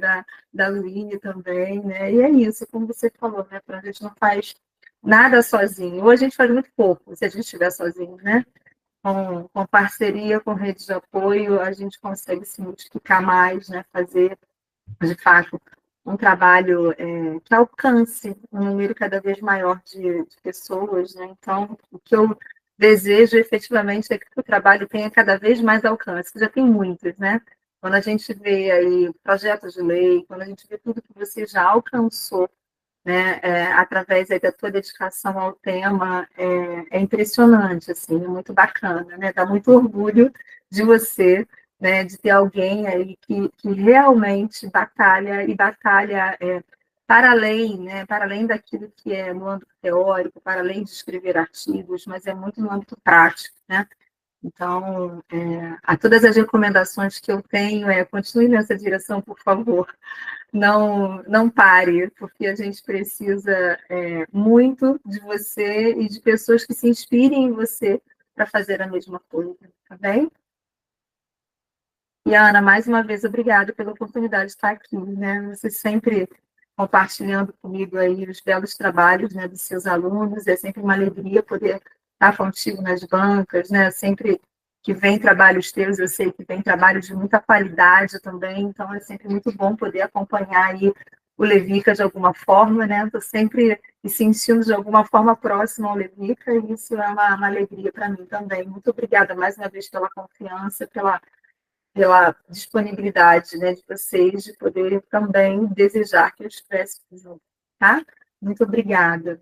D: da Luíne também, né? E é isso, como você falou, né? A gente não faz nada sozinho, ou a gente faz muito pouco, se a gente estiver sozinho, né? com parceria, com rede de apoio, a gente consegue se multiplicar mais, né? Fazer, de fato, um trabalho que alcance um número cada vez maior de pessoas, né? Então, o que eu desejo efetivamente é que o trabalho tenha cada vez mais alcance, que já tem muitos, né? Quando a gente vê aí projetos de lei, quando a gente vê tudo que você já alcançou, né, através aí da tua dedicação ao tema, é impressionante, assim, é muito bacana, né? Dá muito orgulho de você, né, de ter alguém aí que realmente batalha e batalha para além, né, para além daquilo que é no âmbito teórico, para além de escrever artigos, mas é muito no âmbito prático, né? Então, a todas as recomendações que eu tenho, continue nessa direção, por favor. Não pare, porque a gente precisa muito de você e de pessoas que se inspirem em você para fazer a mesma coisa, tá bem? E, Ana, mais uma vez, obrigada pela oportunidade de estar aqui, né? Você sempre compartilhando comigo aí os belos trabalhos, né, dos seus alunos, é sempre uma alegria poder estar contigo nas bancas, né? Sempre que vem trabalhos teus, eu sei que vem trabalhos de muita qualidade também, então é sempre muito bom poder acompanhar aí o Levica de alguma forma, né? Estou sempre me sentindo de alguma forma próxima ao Levica, e isso é uma alegria para mim também. Muito obrigada mais uma vez pela confiança, pela disponibilidade, né, de vocês de poder também desejar que eu estivesse junto, tá? Muito obrigada.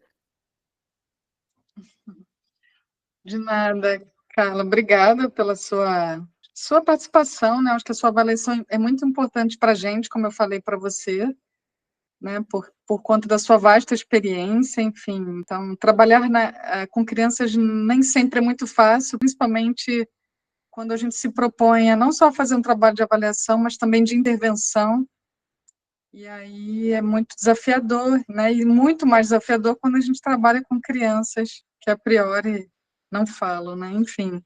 C: De nada, Carla. Obrigada pela sua participação, né? Acho que a sua avaliação é muito importante para a gente, como eu falei para você, né? Por conta da sua vasta experiência, enfim. Então, trabalhar com crianças nem sempre é muito fácil, principalmente quando a gente se propõe a não só fazer um trabalho de avaliação, mas também de intervenção. E aí é muito desafiador, né? E muito mais desafiador quando a gente trabalha com crianças que a priori não falam, né? Enfim,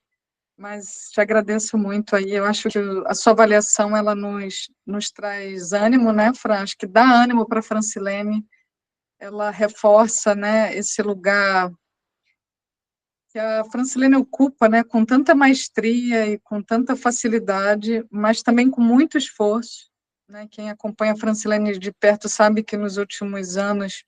C: mas te agradeço muito aí. Eu acho que a sua avaliação ela nos traz ânimo, né, Fran? Acho que dá ânimo para a Francilene. Ela reforça, né, esse lugar que a Francilene ocupa, né, com tanta maestria e com tanta facilidade, mas também com muito esforço, né? Quem acompanha a Francilene de perto sabe que nos últimos anos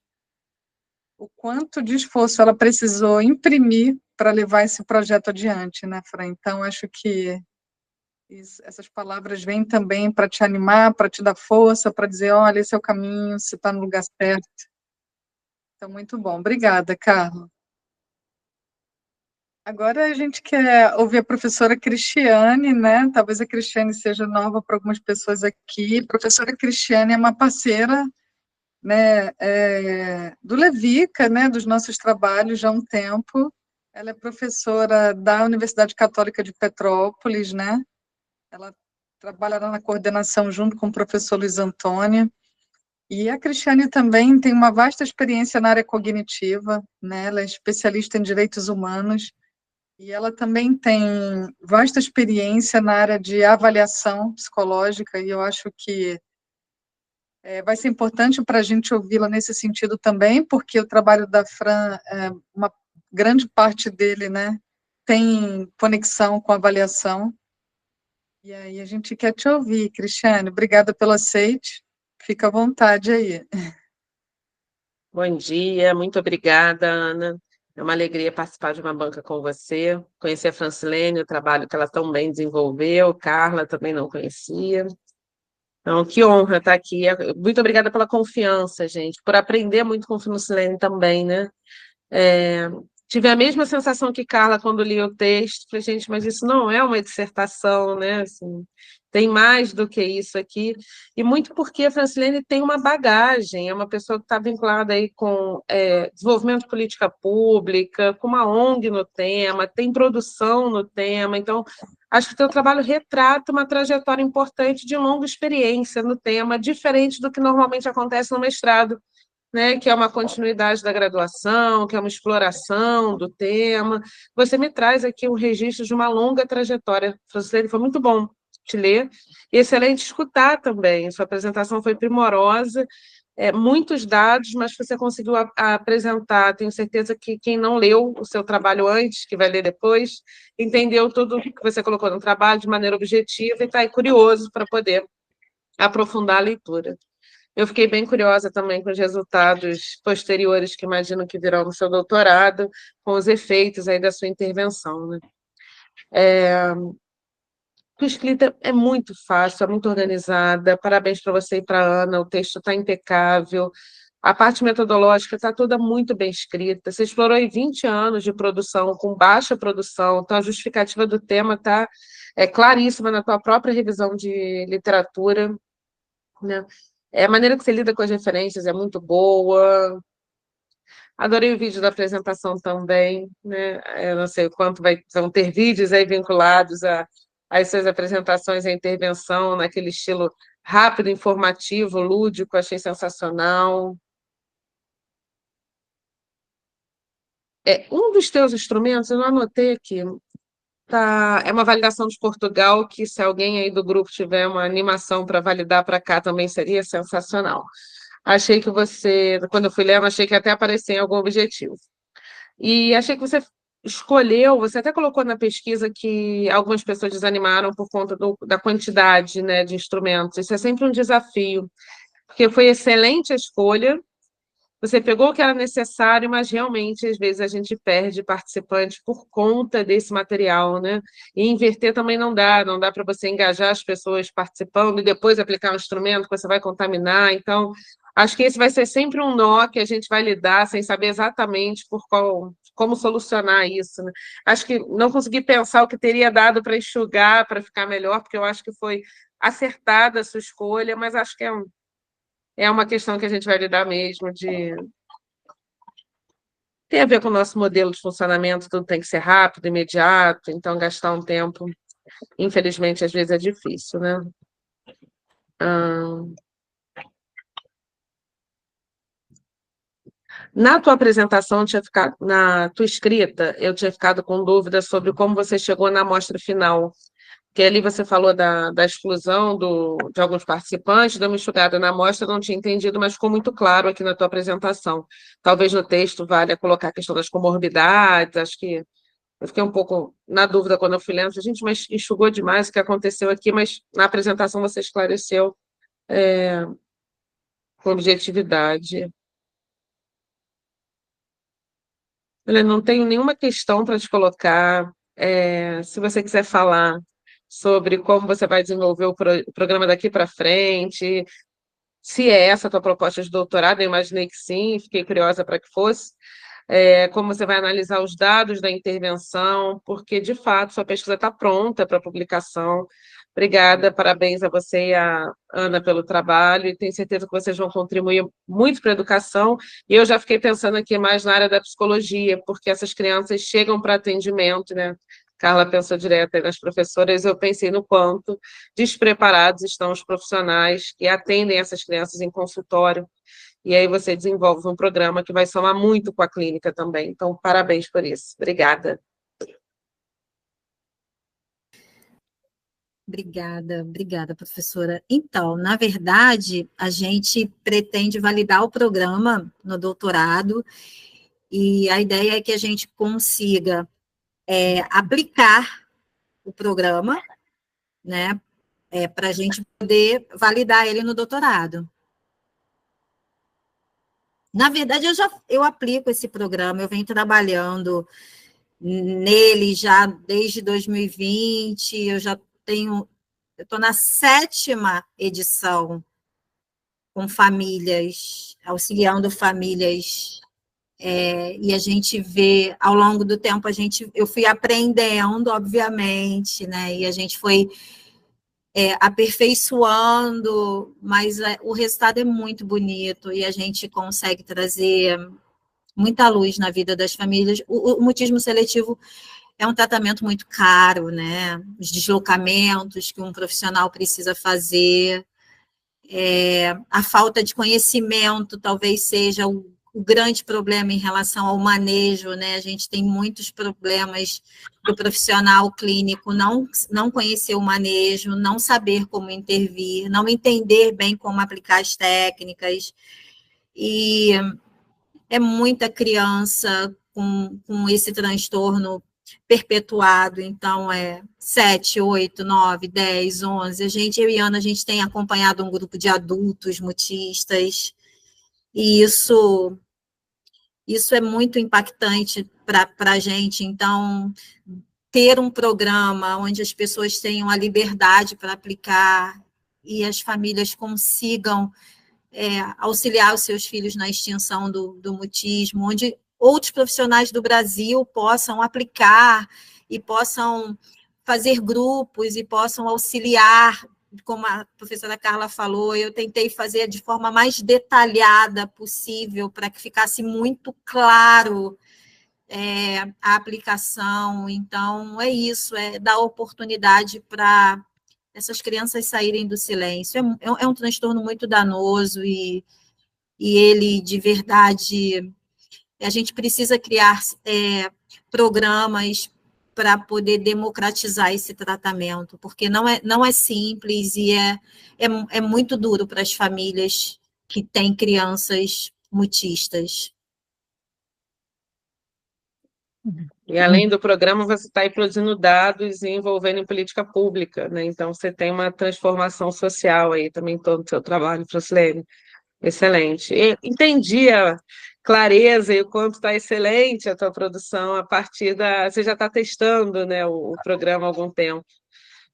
C: o quanto de esforço ela precisou imprimir para levar esse projeto adiante, né, Fran? Então, acho que essas palavras vêm também para te animar, para te dar força, para dizer, olha, esse é o caminho, você está no lugar certo. Então, muito bom. Obrigada, Carla. Agora a gente quer ouvir a professora Cristiane, né? Talvez a Cristiane seja nova para algumas pessoas aqui. A professora Cristiane é uma parceira, né, do Levica, né, dos nossos trabalhos já há um tempo. Ela é professora da Universidade Católica de Petrópolis, né? Ela trabalha na coordenação junto com o professor Luiz Antônio. E a Cristiane também tem uma vasta experiência na área cognitiva, né? Ela é especialista em direitos humanos. E ela também tem vasta experiência na área de avaliação psicológica, e eu acho que vai ser importante para a gente ouvi-la nesse sentido também, porque o trabalho da Fran, uma grande parte dele, né, tem conexão com a avaliação. E aí a gente quer te ouvir, Cristiane. Obrigada pelo aceite. Fica à vontade aí.
E: Bom dia, muito obrigada, Ana. É uma alegria participar de uma banca com você. Conhecer a Francilene, o trabalho que ela tão bem desenvolveu, Carla também não conhecia. Então, que honra estar aqui. Muito obrigada pela confiança, gente, por aprender muito com a Francilene também, né? Tive a mesma sensação que Carla quando li o texto. Falei, gente, mas isso não é uma dissertação, né? Assim, tem mais do que isso aqui. E muito porque a Francilene tem uma bagagem, é uma pessoa que está vinculada aí com desenvolvimento de política pública, com uma ONG no tema, tem produção no tema. Então, acho que o teu trabalho retrata uma trajetória importante de longa experiência no tema, diferente do que normalmente acontece no mestrado, né, que é uma continuidade da graduação, que é uma exploração do tema. Você me traz aqui um registro de uma longa trajetória. Francilene, foi muito bom te ler, e excelente escutar também. Sua apresentação foi primorosa, muitos dados, mas você conseguiu apresentar. Tenho certeza que quem não leu o seu trabalho antes, que vai ler depois, entendeu tudo que você colocou no trabalho de maneira objetiva e está aí curioso para poder aprofundar a leitura. Eu fiquei bem curiosa também com os resultados posteriores que imagino que virão no seu doutorado, com os efeitos aí da sua intervenção, né? A escrita é muito fácil, é muito organizada. Parabéns para você e para a Ana, o texto está impecável. A parte metodológica está toda muito bem escrita. Você explorou aí 20 anos de produção, com baixa produção, então a justificativa do tema está claríssima na tua própria revisão de literatura, né? A maneira que você lida com as referências é muito boa. Adorei o vídeo da apresentação também, né? Eu não sei o quanto vão ter vídeos aí vinculados às suas apresentações, à intervenção, naquele estilo rápido, informativo, lúdico, achei sensacional. Um dos teus instrumentos, eu não anotei aqui, é uma validação de Portugal, que se alguém aí do grupo tiver uma animação para validar para cá também seria sensacional. Achei que você, quando eu fui lendo, achei que até aparecia em algum objetivo. E achei que você escolheu, você até colocou na pesquisa que algumas pessoas desanimaram por conta da quantidade, né, de instrumentos. Isso é sempre um desafio, porque foi excelente a escolha. Você pegou o que era necessário, mas realmente, às vezes, a gente perde participantes por conta desse material, né? E inverter também não dá para você engajar as pessoas participando e depois aplicar um instrumento que você vai contaminar. Então, acho que esse vai ser sempre um nó que a gente vai lidar sem saber exatamente como solucionar isso, né? Acho que não consegui pensar o que teria dado para enxugar, para ficar melhor, porque eu acho que foi acertada a sua escolha, mas acho que é uma questão que a gente vai lidar mesmo, tem a ver com o nosso modelo de funcionamento, tudo tem que ser rápido, imediato, então gastar um tempo, infelizmente, às vezes é difícil, né? Na tua apresentação, na tua escrita, eu tinha ficado com dúvida sobre como você chegou na amostra final, que ali você falou da exclusão de alguns participantes, deu uma enxugada na amostra, não tinha entendido, mas ficou muito claro aqui na tua apresentação. Talvez no texto valha colocar a questão das comorbidades, acho que eu fiquei um pouco na dúvida quando eu fui lendo, gente, mas enxugou demais o que aconteceu aqui, mas na apresentação você esclareceu com objetividade. Olha, não tenho nenhuma questão para te colocar. Se você quiser falar sobre como você vai desenvolver o programa daqui para frente, se é essa a tua proposta de doutorado, eu imaginei que sim, fiquei curiosa para que fosse. Como você vai analisar os dados da intervenção, porque, de fato, sua pesquisa está pronta para publicação. Obrigada, parabéns a você e a Ana pelo trabalho, e tenho certeza que vocês vão contribuir muito para a educação. E eu já fiquei pensando aqui mais na área da psicologia, porque essas crianças chegam para atendimento, né? Carla pensou direto aí nas professoras, eu pensei no quanto despreparados estão os profissionais que atendem essas crianças em consultório, e aí você desenvolve um programa que vai somar muito com a clínica também. Então, parabéns por isso. Obrigada.
A: Obrigada, professora. Então, na verdade, a gente pretende validar o programa no doutorado, e a ideia é que a gente consiga aplicar o programa, né, para a gente poder validar ele no doutorado. Na verdade, eu aplico esse programa, eu venho trabalhando nele já desde 2020, eu estou na 7ª edição com famílias, auxiliando famílias, e a gente vê, ao longo do tempo, eu fui aprendendo, obviamente, né, e a gente foi aperfeiçoando, mas o resultado é muito bonito, e a gente consegue trazer muita luz na vida das famílias. O mutismo seletivo é um tratamento muito caro, né? Os deslocamentos que um profissional precisa fazer, a falta de conhecimento talvez seja o grande problema em relação ao manejo, né? A gente tem muitos problemas do profissional clínico não conhecer o manejo, não saber como intervir, não entender bem como aplicar as técnicas, e é muita criança com esse transtorno perpetuado, então 7, 8, 9, 10, 11, eu e Ana, a gente tem acompanhado um grupo de adultos mutistas, e isso é muito impactante para a gente. Então, ter um programa onde as pessoas tenham a liberdade para aplicar e as famílias consigam auxiliar os seus filhos na extinção do mutismo, onde outros profissionais do Brasil possam aplicar e possam fazer grupos e possam auxiliar, como a professora Carla falou, eu tentei fazer de forma mais detalhada possível para que ficasse muito claro a aplicação. Então, é isso, dar oportunidade para essas crianças saírem do silêncio. É um transtorno muito danoso e ele, de verdade, a gente precisa criar programas para poder democratizar esse tratamento, porque não é simples e é muito duro para as famílias que têm crianças mutistas.
E: E além do programa, você está aí produzindo dados e envolvendo em política pública, né? Então, você tem uma transformação social aí também em todo o seu trabalho, Francilene. Excelente. E entendi a clareza e o quanto está excelente a tua produção a partir da... Você já está testando, né, o programa há algum tempo.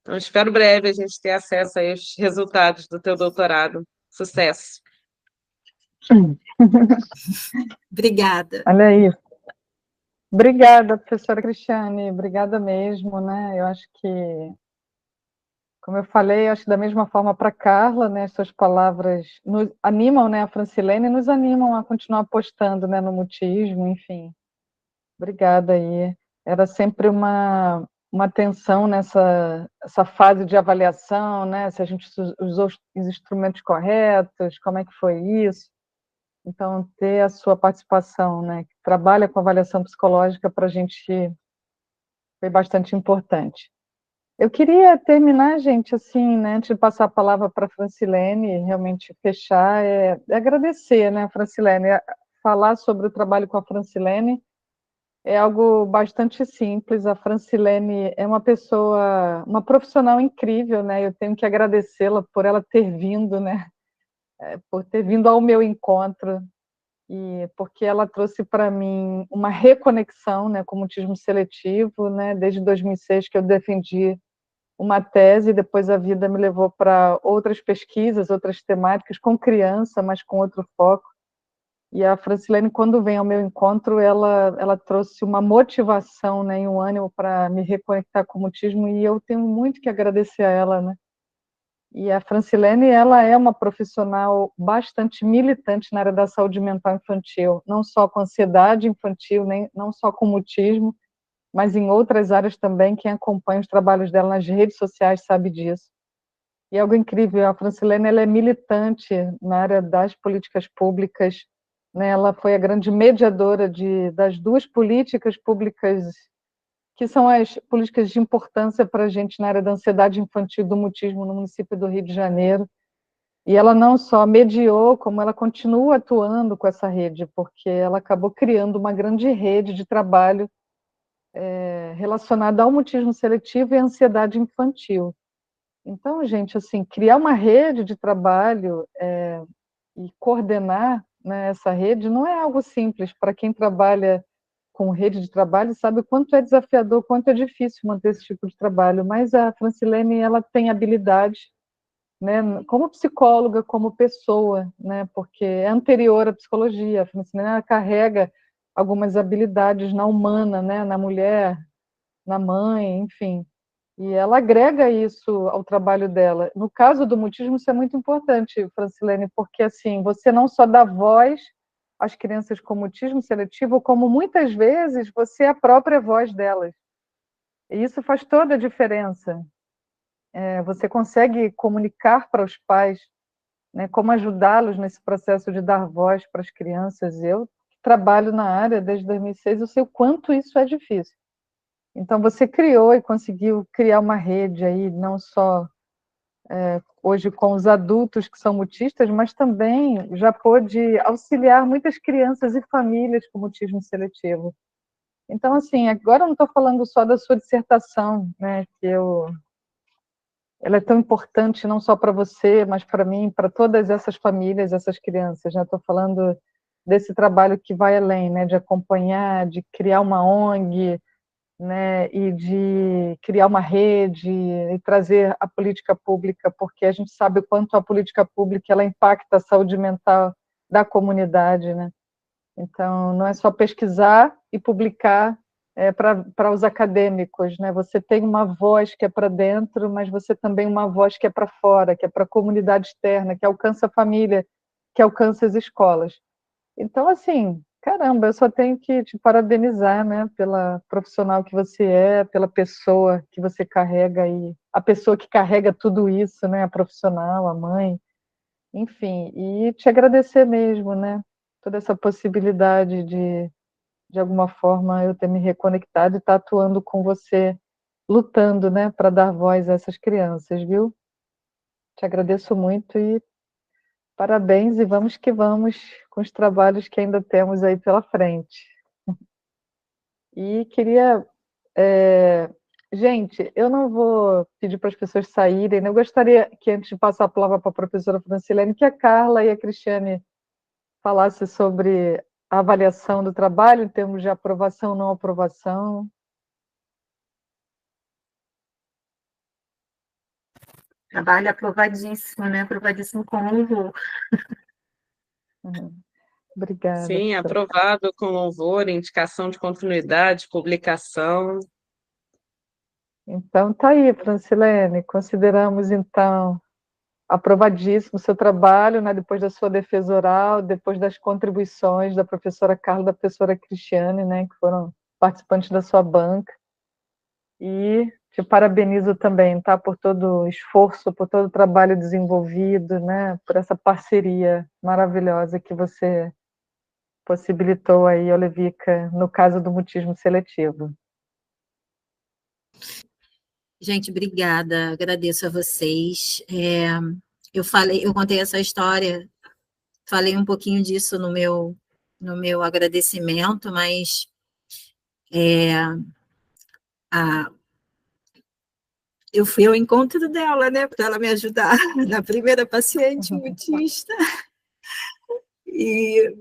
E: Então, espero breve a gente ter acesso aí aos resultados do teu doutorado. Sucesso.
A: Obrigada.
C: Olha aí. Obrigada, professora Cristiane, obrigada mesmo, né? Eu acho que, como eu falei, acho que da mesma forma para Carla, né? Suas palavras nos animam, né? A Francilene nos animam a continuar apostando, né? No mutismo, enfim. Obrigada aí. Era sempre uma tensão nessa essa fase de avaliação, né? Se a gente usou os instrumentos corretos, como é que foi isso? Então, ter a sua participação, né, que trabalha com avaliação psicológica, para a gente foi bastante importante. Eu queria terminar, gente, assim, né, antes de passar a palavra para a Francilene, realmente fechar, agradecer, né, Francilene, falar sobre o trabalho com a Francilene é algo bastante simples. A Francilene é uma pessoa, uma profissional incrível, né, eu tenho que agradecê-la por ela ter vindo, né, por ter vindo ao meu encontro, e porque ela trouxe para mim uma reconexão, né, com o mutismo seletivo, né, desde 2006 que eu defendi uma tese, depois a vida me levou para outras pesquisas, outras temáticas, com criança, mas com outro foco. E a Francilene, quando vem ao meu encontro, ela trouxe uma motivação, né, e um ânimo para me reconectar com o mutismo, e eu tenho muito que agradecer a ela, né. E a Francilene, ela é uma profissional bastante militante na área da saúde mental infantil, não só com ansiedade infantil, não só com mutismo, mas em outras áreas também. Quem acompanha os trabalhos dela nas redes sociais sabe disso. E é algo incrível, a Francilene, ela é militante na área das políticas públicas, né? Ela foi a grande mediadora das duas políticas públicas que são as políticas de importância para a gente na área da ansiedade infantil e do mutismo no município do Rio de Janeiro. E ela não só mediou, como ela continua atuando com essa rede, porque ela acabou criando uma grande rede de trabalho relacionada ao mutismo seletivo e à ansiedade infantil. Então, gente, assim, criar uma rede de trabalho e coordenar, né, essa rede não é algo simples. Para quem trabalha com rede de trabalho sabe o quanto é desafiador, quanto é difícil manter esse tipo de trabalho, mas a Francilene, ela tem habilidade, né, como psicóloga, como pessoa, né, porque é anterior à psicologia. A Francilene, ela carrega algumas habilidades na humana, né, na mulher, na mãe, enfim, e ela agrega isso ao trabalho dela. No caso do mutismo, isso é muito importante, Francilene, porque assim, você não só dá voz às crianças com mutismo seletivo, como muitas vezes você é a própria voz delas. E isso faz toda a diferença. Você consegue comunicar para os pais né, como ajudá-los nesse processo de dar voz para as crianças. Eu trabalho na área desde 2006, eu sei o quanto isso é difícil. Então, você criou e conseguiu criar uma rede aí, não só hoje com os adultos que são mutistas, mas também já pôde auxiliar muitas crianças e famílias com mutismo seletivo. Então, assim, agora eu não estou falando só da sua dissertação, né, ela é tão importante não só para você, mas para mim, para todas essas famílias, essas crianças, né? Estou falando desse trabalho que vai além, né, de acompanhar, de criar uma ONG, né, e de criar uma rede e trazer a política pública, porque a gente sabe o quanto a política pública ela impacta a saúde mental da comunidade, né? Então, não é só pesquisar e publicar para os acadêmicos, né? Você tem uma voz que é para dentro, mas você também uma voz que é para fora, que é para a comunidade externa, que alcança a família, que alcança as escolas. Então, assim, caramba, eu só tenho que te parabenizar, né, pela profissional que você é, pela pessoa que você carrega aí, a pessoa que carrega tudo isso, né, a profissional, a mãe, enfim, e te agradecer mesmo, né, toda essa possibilidade de alguma forma, eu ter me reconectado e estar atuando com você, lutando, né, para dar voz a essas crianças, viu? Te agradeço muito e parabéns e vamos que vamos com os trabalhos que ainda temos aí pela frente. E queria... gente, eu não vou pedir para as pessoas saírem, né? Eu gostaria que, antes de passar a palavra para a professora Francilene, que a Carla e a Cristiane falassem sobre a avaliação do trabalho, em termos de aprovação ou não aprovação.
D: Trabalho aprovadíssimo, né? Aprovadíssimo com louvor.
C: Obrigada.
E: Sim, aprovado com louvor, indicação de continuidade, publicação.
C: Então, tá aí, Francilene, consideramos, então, aprovadíssimo o seu trabalho, né, depois da sua defesa oral, depois das contribuições da professora Carla e da professora Cristiane, né, que foram participantes da sua banca. E te parabenizo também, tá, por todo o esforço, por todo o trabalho desenvolvido, né, por essa parceria maravilhosa que você possibilitou aí, Olevica, no caso do mutismo seletivo.
A: Gente, obrigada, agradeço a vocês. Eu contei essa história, falei um pouquinho disso no meu agradecimento, mas eu fui ao encontro dela, né, para ela me ajudar na primeira paciente mutista. E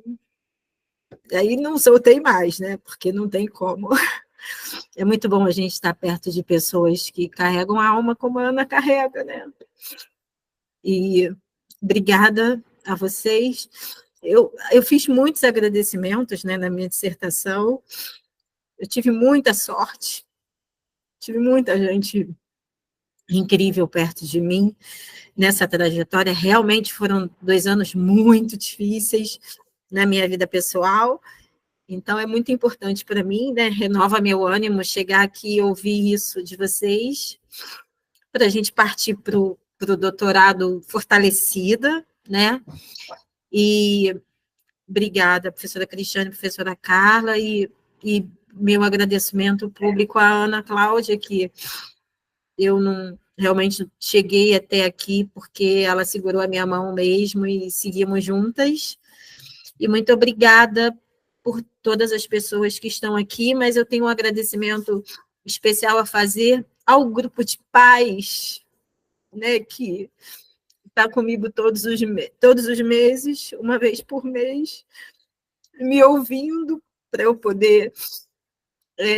A: aí não soltei mais, né, porque não tem como. É muito bom a gente estar perto de pessoas que carregam a alma como a Ana carrega, né? E obrigada a vocês. Eu fiz muitos agradecimentos, né, na minha dissertação. Eu tive muita sorte, tive muita gente incrível perto de mim nessa trajetória. Realmente foram 2 anos muito difíceis na minha vida pessoal. Então, é muito importante para mim, né? Renova meu ânimo chegar aqui e ouvir isso de vocês, para a gente partir para o doutorado fortalecida, né? E obrigada, professora Cristiane, professora Carla, e meu agradecimento público à Ana Cláudia, que eu não realmente cheguei até aqui porque ela segurou a minha mão mesmo e seguimos juntas. E muito obrigada por todas as pessoas que estão aqui, mas eu tenho um agradecimento especial a fazer ao grupo de pais, né, que está comigo todos os meses, uma vez por mês, me ouvindo para eu poder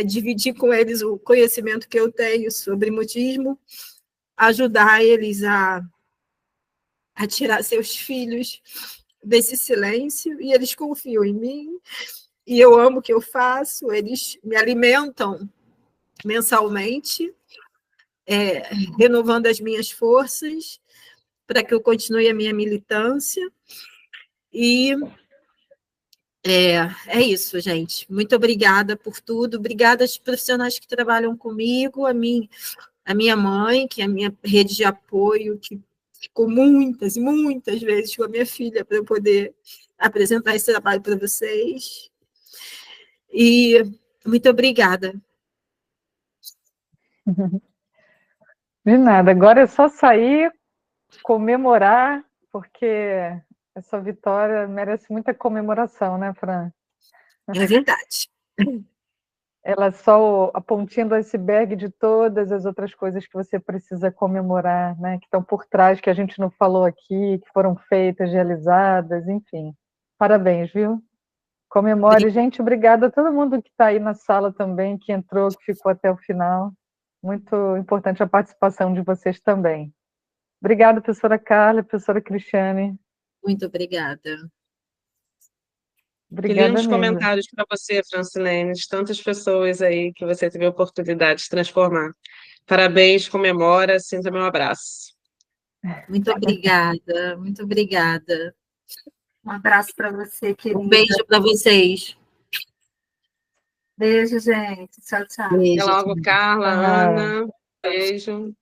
A: dividir com eles o conhecimento que eu tenho sobre mutismo, ajudar eles a tirar seus filhos desse silêncio, e eles confiam em mim, e eu amo o que eu faço, eles me alimentam mensalmente, renovando as minhas forças para que eu continue a minha militância. E é isso, gente. Muito obrigada por tudo. Obrigada aos profissionais que trabalham comigo, a minha mãe, que é a minha rede de apoio, que ficou muitas e muitas vezes com a minha filha para eu poder apresentar esse trabalho para vocês. E muito obrigada.
C: De nada, agora é só sair, comemorar, porque essa vitória merece muita comemoração, né, Fran?
A: É verdade.
C: Ela é só a pontinha do iceberg de todas as outras coisas que você precisa comemorar, né, que estão por trás, que a gente não falou aqui, que foram feitas, realizadas, enfim. Parabéns, viu? Comemore. Gente, obrigada a todo mundo que está aí na sala também, que entrou, que ficou até o final. Muito importante a participação de vocês também. Obrigada, professora Carla, professora Cristiane.
A: Muito obrigada.
E: Que
C: Obrigada
E: lindos
C: mesmo.
E: comentários para você, Francilene, de tantas pessoas aí que você teve a oportunidade de transformar. Parabéns, comemora, sinta meu abraço.
A: Muito obrigada, muito obrigada.
D: Um abraço para você, querida.
A: Um beijo para vocês.
D: Beijo, gente. Tchau, tchau.
E: Até logo, Carla,
C: Tchau.
E: Ana. Beijo.